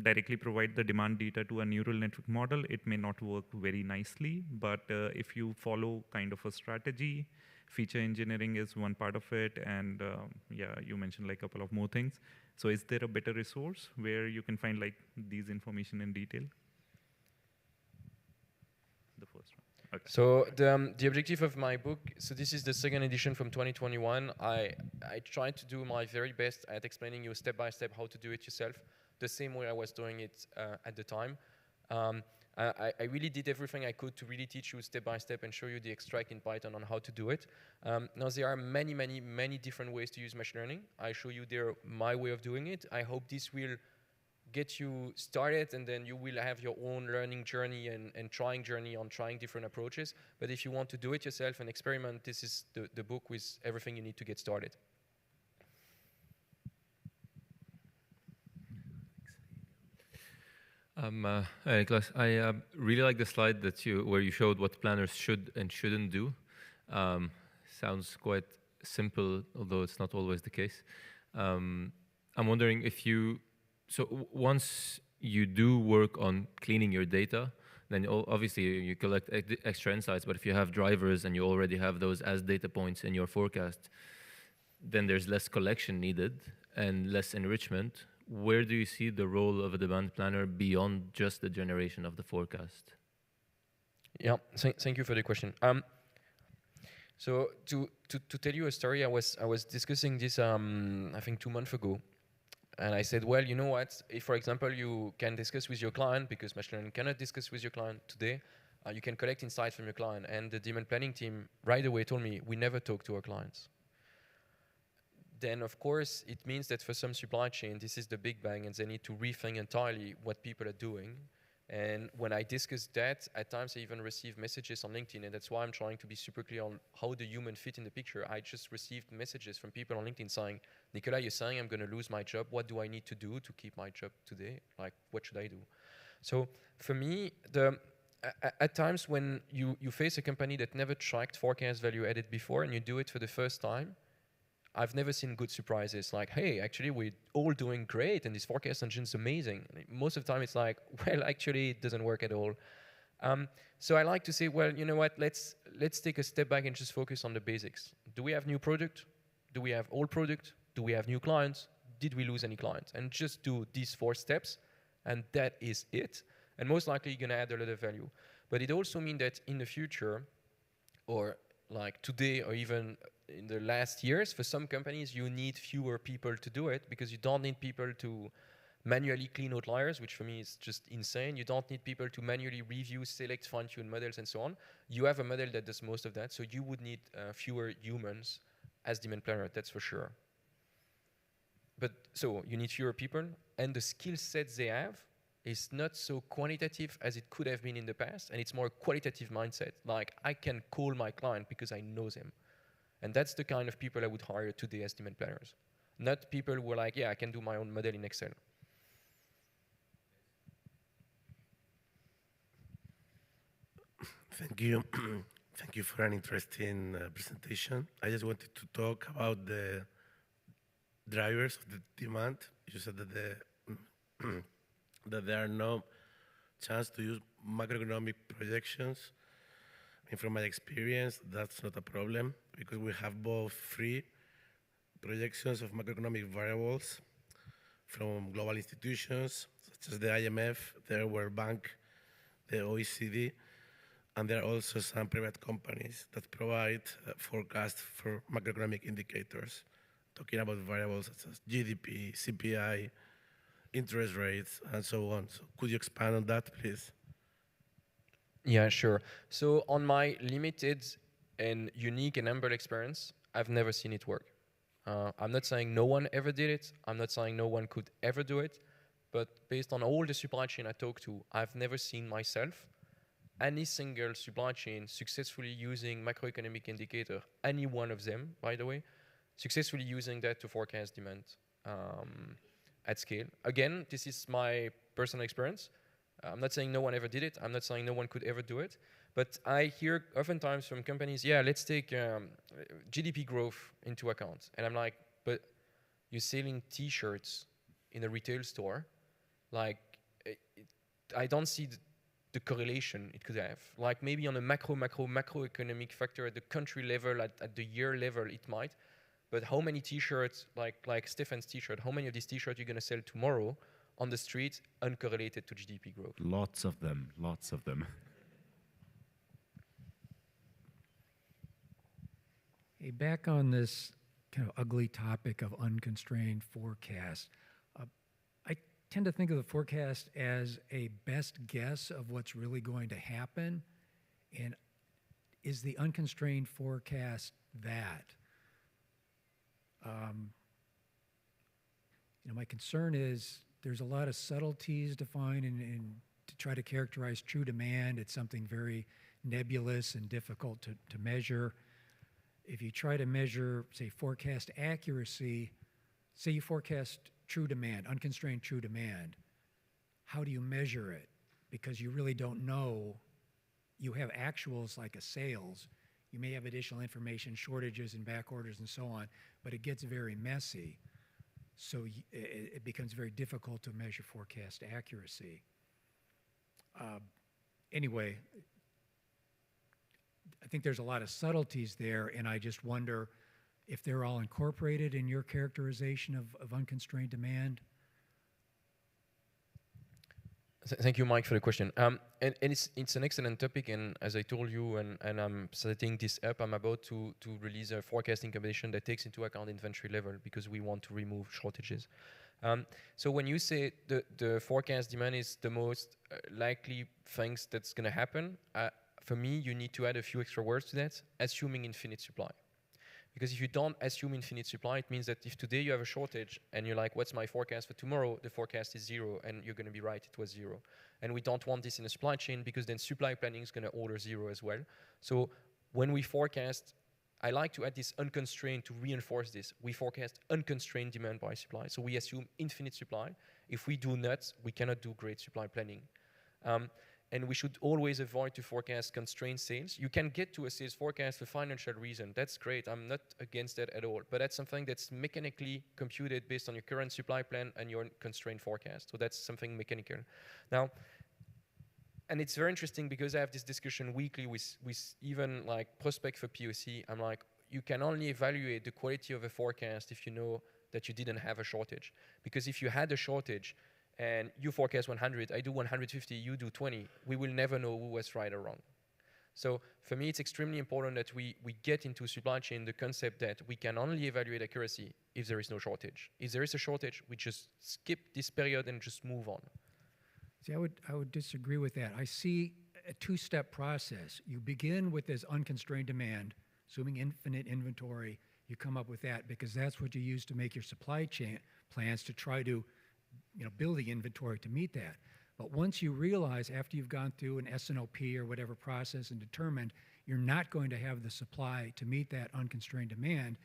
directly provide the demand data to a neural network model, it may not work very nicely. But if you follow kind of a strategy, feature engineering is one part of it, and yeah, you mentioned like a couple of more things. So is there a better resource where you can find like these information in detail? The first one. Okay. So the objective of my book, so this is the second edition from 2021. I tried to do my very best at explaining you step by step how to do it yourself, the same way I was doing it at the time. I really did everything I could to really teach you step by step and show you the extract in Python on how to do it. Now there are many different ways to use machine learning. I show you there my way of doing it. I hope this will get you started, and then you will have your own learning journey and trying journey on trying different approaches. But if you want to do it yourself and experiment, this is the book with everything you need to get started. Nicolas, I really like the slide where you showed what planners should and shouldn't do. Sounds quite simple, although it's not always the case. I'm wondering if once you do work on cleaning your data, then obviously you collect extra insights, but if you have drivers and you already have those as data points in your forecast, then there's less collection needed and less enrichment. where do you see the role of a demand planner beyond just the generation of the forecast? Yeah, thank you for the question. So to tell you a story, I was discussing this I think 2 months ago, and I said, well, you know what? If, for example, you can discuss with your client, because machine learning cannot discuss with your client today, you can collect insights from your client. And the demand planning team right away told me, we never talk to our clients. Then, of course, it means that for some supply chain, this is the big bang, and they need to rethink entirely what people are doing. And when I discuss that, at times I even receive messages on LinkedIn, and that's why I'm trying to be super clear on how the human fit in the picture. I just received messages from people on LinkedIn saying, Nicolas, you're saying I'm going to lose my job. What do I need to do to keep my job today? Like, what should I do? So for me, at times when you face a company that never tracked forecast value added before, and you do it for the first time, I've never seen good surprises like, hey, actually we're all doing great and this forecast engine's amazing. Most of the time it's like, well, actually it doesn't work at all. So I like to say, well, you know what, let's take a step back and just focus on the basics. Do we have new product? Do we have old product? Do we have new clients? Did we lose any clients? And just do these 4 steps, and that is it. And most likely you're gonna add a lot of value. But it also means that in the future, or like today, or even in the last years, for some companies, you need fewer people to do it, because you don't need people to manually clean outliers, which for me is just insane. You don't need people to manually review, select, fine-tune models, and so on. You have a model that does most of that, so you would need fewer humans as demand planner, that's for sure. But so you need fewer people, and the skill sets they have is not so quantitative as it could have been in the past, and it's more a qualitative mindset. Like, I can call my client because I know them. And that's the kind of people I would hire today as demand planners. Not people who are like, yeah, I can do my own model in Excel. Thank you. Thank you for an interesting presentation. I just wanted to talk about the drivers of the demand. You said that that there are no chance to use macroeconomic projections. And from my experience, that's not a problem, because we have both free projections of macroeconomic variables from global institutions, such as the IMF, the World Bank, the OECD, and there are also some private companies that provide forecasts for macroeconomic indicators, talking about variables such as GDP, CPI, interest rates, and so on. So could you expand on that, please? Yeah, sure. So on my limited and unique and humble experience, I've never seen it work. I'm not saying no one ever did it. I'm not saying no one could ever do it. But based on all the supply chain I talked to, I've never seen myself any single supply chain successfully using macroeconomic indicator, any one of them, by the way, successfully using that to forecast demand at scale. Again, this is my personal experience. I'm not saying no one ever did it. I'm not saying no one could ever do it. But I hear oftentimes from companies, yeah, let's take GDP growth into account. And I'm like, but you're selling T-shirts in a retail store. Like, I don't see the correlation it could have. Like maybe on a macroeconomic factor at the country level, at the year level, it might. But how many T-shirts, like Stefan's T-shirt, how many of these T-shirts you're going to sell tomorrow on the street uncorrelated to GDP growth? Lots of them, lots of them. Hey, back on this kind of ugly topic of unconstrained forecast, I tend to think of the forecast as a best guess of what's really going to happen. And is the unconstrained forecast that? My concern is there's a lot of subtleties defined and to try to characterize true demand. It's something very nebulous and difficult to measure. If you try to measure, say, forecast accuracy, say you forecast true demand, unconstrained true demand, how do you measure it? Because you really don't know. You have actuals like a sales. You may have additional information, shortages and back orders and so on, but it gets very messy. So it becomes very difficult to measure forecast accuracy. Anyway, I think there's a lot of subtleties there, and I just wonder if they're all incorporated in your characterization of unconstrained demand. Thank you, Mike, for the question. And it's an excellent topic, and as I told you, and I'm setting this up, I'm about to release a forecasting combination that takes into account inventory level because we want to remove shortages. So when you say the forecast demand is the most likely things that's going to happen, for me, you need to add a few extra words to that, assuming infinite supply. Because if you don't assume infinite supply, it means that if today you have a shortage and you're like, what's my forecast for tomorrow? The forecast is 0, and you're going to be right, it was 0. And we don't want this in a supply chain because then supply planning is going to order 0 as well. So when we forecast, I like to add this unconstrained to reinforce this. We forecast unconstrained demand by supply. So we assume infinite supply. If we do not, we cannot do great supply planning. And we should always avoid to forecast constrained sales. You can get to a sales forecast for financial reason. That's great. I'm not against that at all. But that's something that's mechanically computed based on your current supply plan and your constrained forecast. So that's something mechanical. Now, and it's very interesting because I have this discussion weekly with even like prospect for POC. I'm like, you can only evaluate the quality of a forecast if you know that you didn't have a shortage. Because if you had a shortage, and you forecast 100, I do 150, you do 20, we will never know who was right or wrong. So for me, it's extremely important that we get into supply chain the concept that we can only evaluate accuracy if there is no shortage. If there is a shortage, we just skip this period and just move on. See, I would disagree with that. I see a two-step process. You begin with this unconstrained demand, assuming infinite inventory, you come up with that because that's what you use to make your supply chain plans to try to build the inventory to meet that. But once you realize after you've gone through an S&OP or whatever process and determined you're not going to have the supply to meet that unconstrained demand,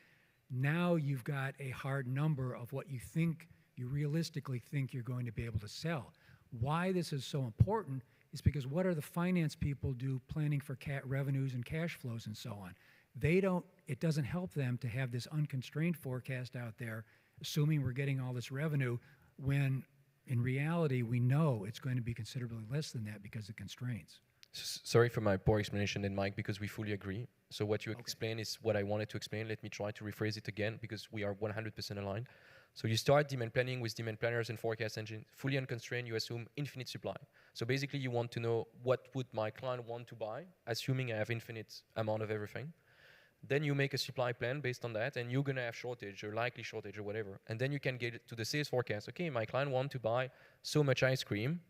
now you've got a hard number of what you think, you realistically think you're going to be able to sell. Why this is so important is because what are the finance people do planning for revenues and cash flows and so on? It doesn't help them to have this unconstrained forecast out there, assuming we're getting all this revenue, when in reality we know it's going to be considerably less than that because of constraints. Sorry for my poor explanation then, Mike, because we fully agree. So what you explain is what I wanted to explain. Let me try to rephrase it again because we are 100% aligned. So you start demand planning with demand planners and forecast engine, fully unconstrained, you assume infinite supply. So basically you want to know what would my client want to buy, assuming I have infinite amount of everything. Then you make a supply plan based on that, and you're going to have shortage or likely shortage or whatever. And then you can get to the sales forecast. Okay, my client wants to buy so much ice cream,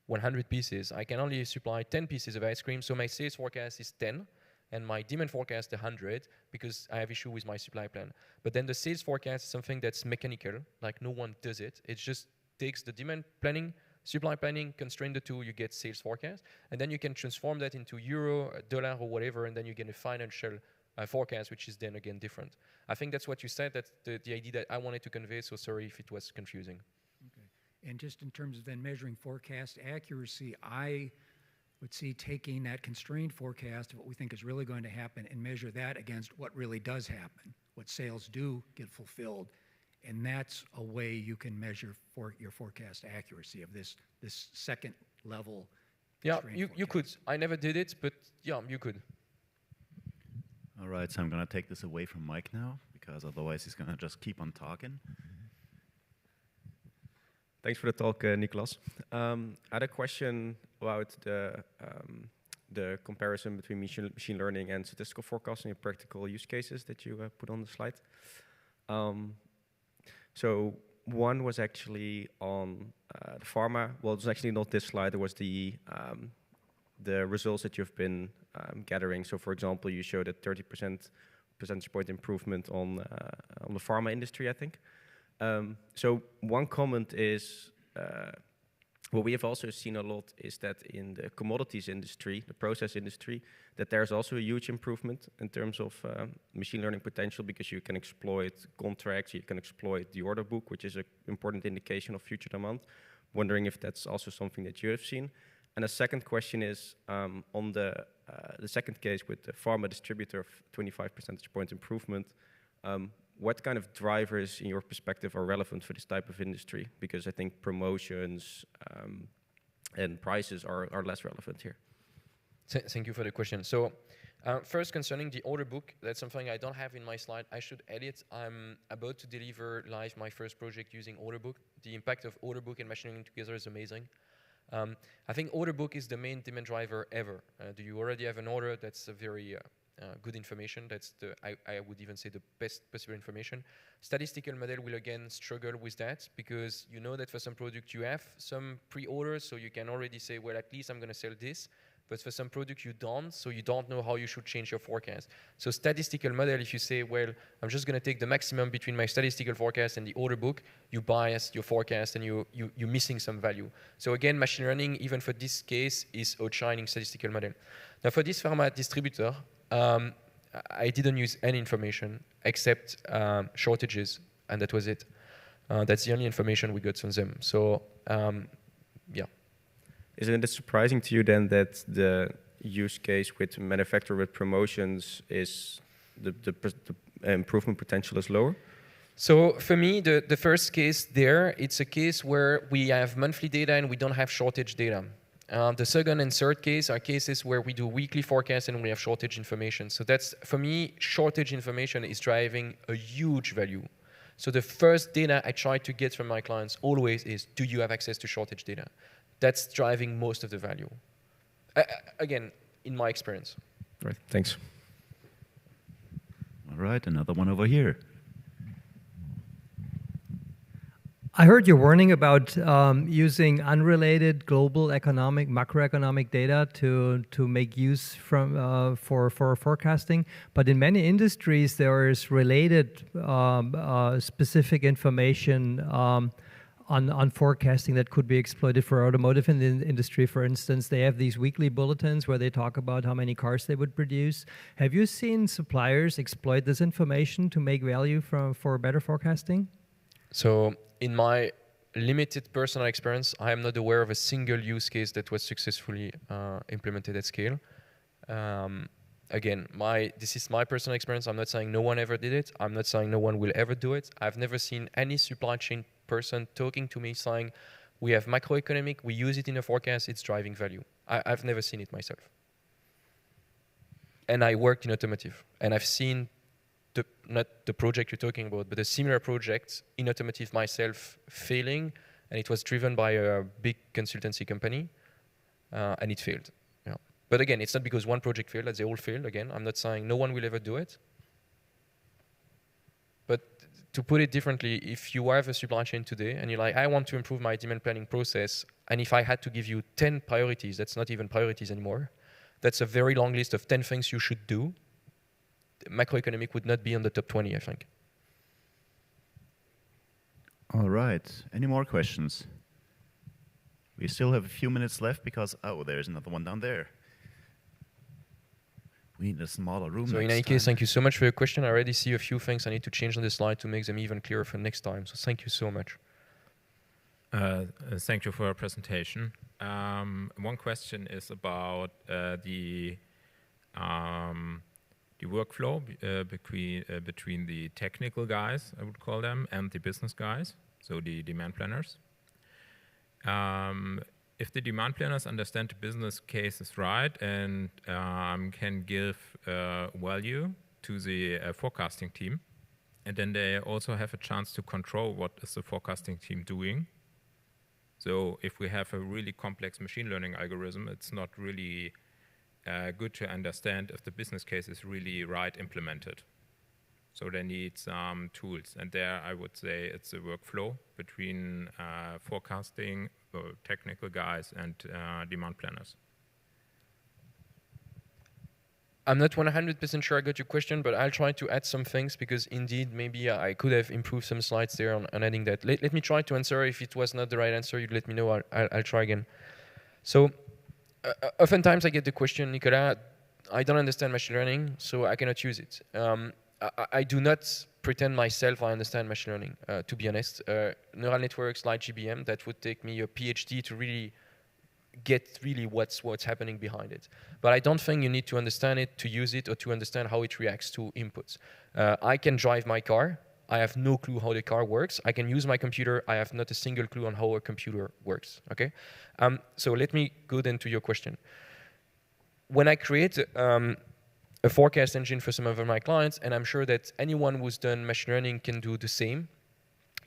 100 pieces. I can only supply 10 pieces of ice cream, so my sales forecast is 10, and my demand forecast 100 because I have issue with my supply plan. But then the sales forecast is something that's mechanical, like no one does it. It just takes the demand planning, supply planning, constrain the two, you get sales forecast, and then you can transform that into euro, dollar, or whatever, and then you get a financial forecast, which is then again different. I think that's what you said. That's the idea that I wanted to convey, so sorry if it was confusing. Okay. And just in terms of then measuring forecast accuracy, I would see taking that constrained forecast of what we think is really going to happen and measure that against what really does happen, what sales do get fulfilled. And that's a way you can measure for your forecast accuracy of this second level. Yeah, you could. I never did it, but yeah, you could. All right, so I'm going to take this away from Mike now, because otherwise he's going to just keep on talking. Thanks for the talk, Nicolas. I had a question about the comparison between machine learning and statistical forecasting and practical use cases that you put on the slide. So one was actually on the pharma. Well, it was actually not this slide. It was the results that you've been gathering. So, for example, you showed a 30% percentage point improvement on the pharma industry, I think. So one comment is, what we have also seen a lot is that in the commodities industry, the process industry, that there's also a huge improvement in terms of machine learning potential, because you can exploit contracts, you can exploit the order book, which is an important indication of future demand. Wondering if that's also something that you have seen. And a second question is on the second case with the pharma distributor of 25 percentage point improvement. What kind of drivers, in your perspective, are relevant for this type of industry? Because I think promotions and prices are less relevant here. Thank you for the question. So first, concerning the order book, that's something I don't have in my slide. I should edit. I'm about to deliver live my first project using order book. The impact of order book and machine learning together is amazing. I think order book is the main demand driver ever. Do you already have an order? That's a very good information. That's I would even say the best possible information. Statistical model will again struggle with that because you know that for some product you have some pre-orders, so you can already say, well, at least I'm going to sell this. But for some product you don't, so you don't know how you should change your forecast. So statistical model, if you say, well, I'm just going to take the maximum between my statistical forecast and the order book, you bias your forecast and you're missing some value. So again, machine learning, even for this case, is outshining statistical model. Now for this pharma distributor, I didn't use any information except shortages, and that was it. That's the only information we got from them. So yeah. Isn't it surprising to you then that the use case with manufacturer with promotions is the improvement potential is lower? So for me, the first case there, it's a case where we have monthly data and we don't have shortage data. The second and third case are cases where we do weekly forecasts and we have shortage information. So that's, for me, shortage information is driving a huge value. So the first data I try to get from my clients always is, do you have access to shortage data? That's driving most of the value. Again, in my experience. Right, thanks. All right, another one over here. I heard your warning about using unrelated global macroeconomic data to make use from for forecasting. But in many industries, there is related specific information on forecasting that could be exploited for automotive in the industry. For instance, they have these weekly bulletins where they talk about how many cars they would produce. Have you seen suppliers exploit this information to make value for better forecasting? So in my limited personal experience, I am not aware of a single use case that was successfully implemented at scale. Again, this is my personal experience. I'm not saying no one ever did it. I'm not saying no one will ever do it. I've never seen any supply chain person talking to me saying, we have macroeconomic, we use it in a forecast, it's driving value. I've never seen it myself. And I worked in automotive, and I've seen not the project you're talking about, but a similar project in automotive myself failing, and it was driven by a big consultancy company, and it failed. Yeah. But again, it's not because one project failed, that they all failed. Again, I'm not saying no one will ever do it. But to put it differently, if you have a supply chain today, and you're like, I want to improve my demand planning process, and if I had to give you 10 priorities, that's not even priorities anymore, that's a very long list of 10 things you should do. Macroeconomic would not be on the top 20, I think. All right. Any more questions? We still have a few minutes left because, oh, there's another one down there. We need a smaller room. So in any case, thank you so much for your question. I already see a few things I need to change on the slide to make them even clearer for next time. So thank you so much. Thank you for your presentation. One question is about the workflow between the technical guys, I would call them, and the business guys, so the demand planners. If the demand planners understand the business cases right and can give value to the forecasting team, and then they also have a chance to control what is the forecasting team doing. So if we have a really complex machine learning algorithm, it's not really good to understand if the business case is really right implemented. So they need some tools. And there I would say it's a workflow between forecasting, technical guys, and demand planners. I'm not 100% sure I got your question, but I'll try to add some things because indeed maybe I could have improved some slides there on adding that. Let me try to answer. If it was not the right answer, you'd let me know. I'll try again. So oftentimes I get the question, Nicolas, I don't understand machine learning, so I cannot use it. I do not pretend myself I understand machine learning, to be honest. Neural networks like GBM, that would take me a PhD to really get really what's happening behind it. But I don't think you need to understand it to use it or to understand how it reacts to inputs. I can drive my car. I have no clue how the car works. I can use my computer. I have not a single clue on how a computer works. Okay. So let me go then to your question. When I create a forecast engine for some of my clients, and I'm sure that anyone who's done machine learning can do the same,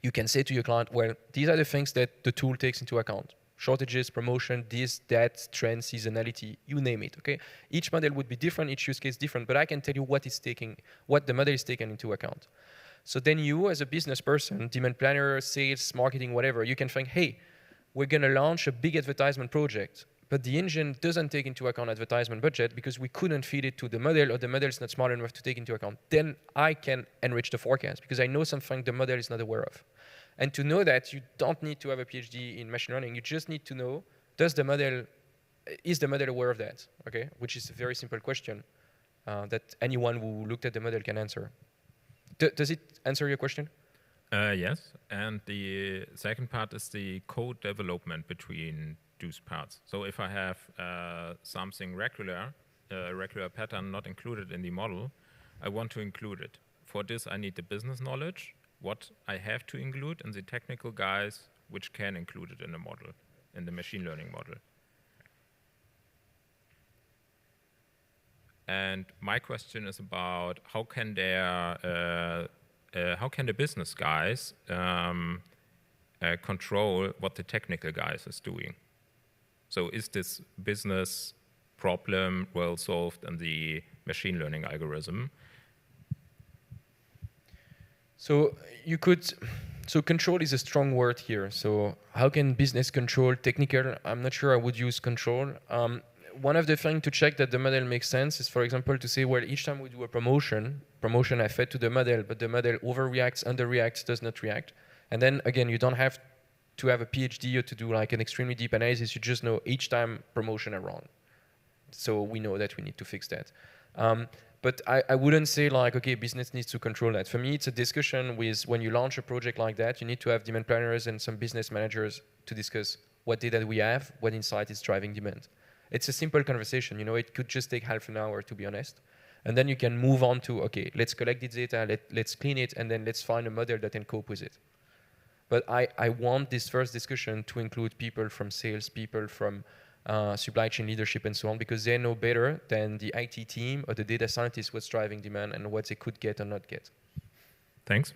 you can say to your client, well, these are the things that the tool takes into account. shortages, promotion, this, that, trend, seasonality, you name it, okay? Each model would be different, each use case different, but I can tell you what the model is taking into account. So then you, as a business person, demand planner, sales, marketing, whatever, you can think, hey, we're gonna launch a big advertisement project, but the engine doesn't take into account advertisement budget because we couldn't feed it to the model, or the model is not smart enough to take into account. Then I can enrich the forecast because I know something the model is not aware of. And to know that, you don't need to have a PhD in machine learning. You just need to know, is the model aware of that? Okay, which is a very simple question that anyone who looked at the model can answer. Does it answer your question? Yes, and the second part is the code development between those parts. So if I have something regular, a regular pattern not included in the model, I want to include it. For this, I need the business knowledge, what I have to include, and the technical guys which can include it in the model, in the machine learning model. And my question is about how can the business guys control what the technical guys is doing? So is this business problem well solved in the machine learning algorithm? So control is a strong word here. So how can business control technical? I'm not sure I would use control. One of the things to check that the model makes sense is, for example, to say, well, each time we do a promotion I fed to the model, but the model overreacts, underreacts, does not react. And then again, you don't have to have a PhD or to do like an extremely deep analysis. You just know each time promotion are wrong. So we know that we need to fix that. But I wouldn't say like, okay, business needs to control that. For me, it's a discussion with, when you launch a project like that, you need to have demand planners and some business managers to discuss what data we have, what insight is driving demand. It's a simple conversation, you know, it could just take half an hour, to be honest. And then you can move on to, okay, let's collect this data, let's clean it, and then let's find a model that can cope with it. But I want this first discussion to include people from sales, people from supply chain leadership and so on, because they know better than the IT team or the data scientist what's driving demand and what they could get or not get. Thanks.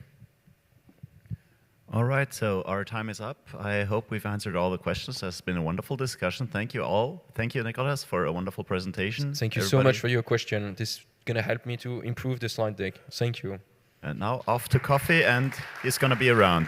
All right, so our time is up. I hope we've answered all the questions. It's been a wonderful discussion. Thank you all. Thank you, Nicolas, for a wonderful presentation. Thank you so much for your question. This is going to help me to improve the slide deck. Thank you. And now off to coffee, and he's going to be around.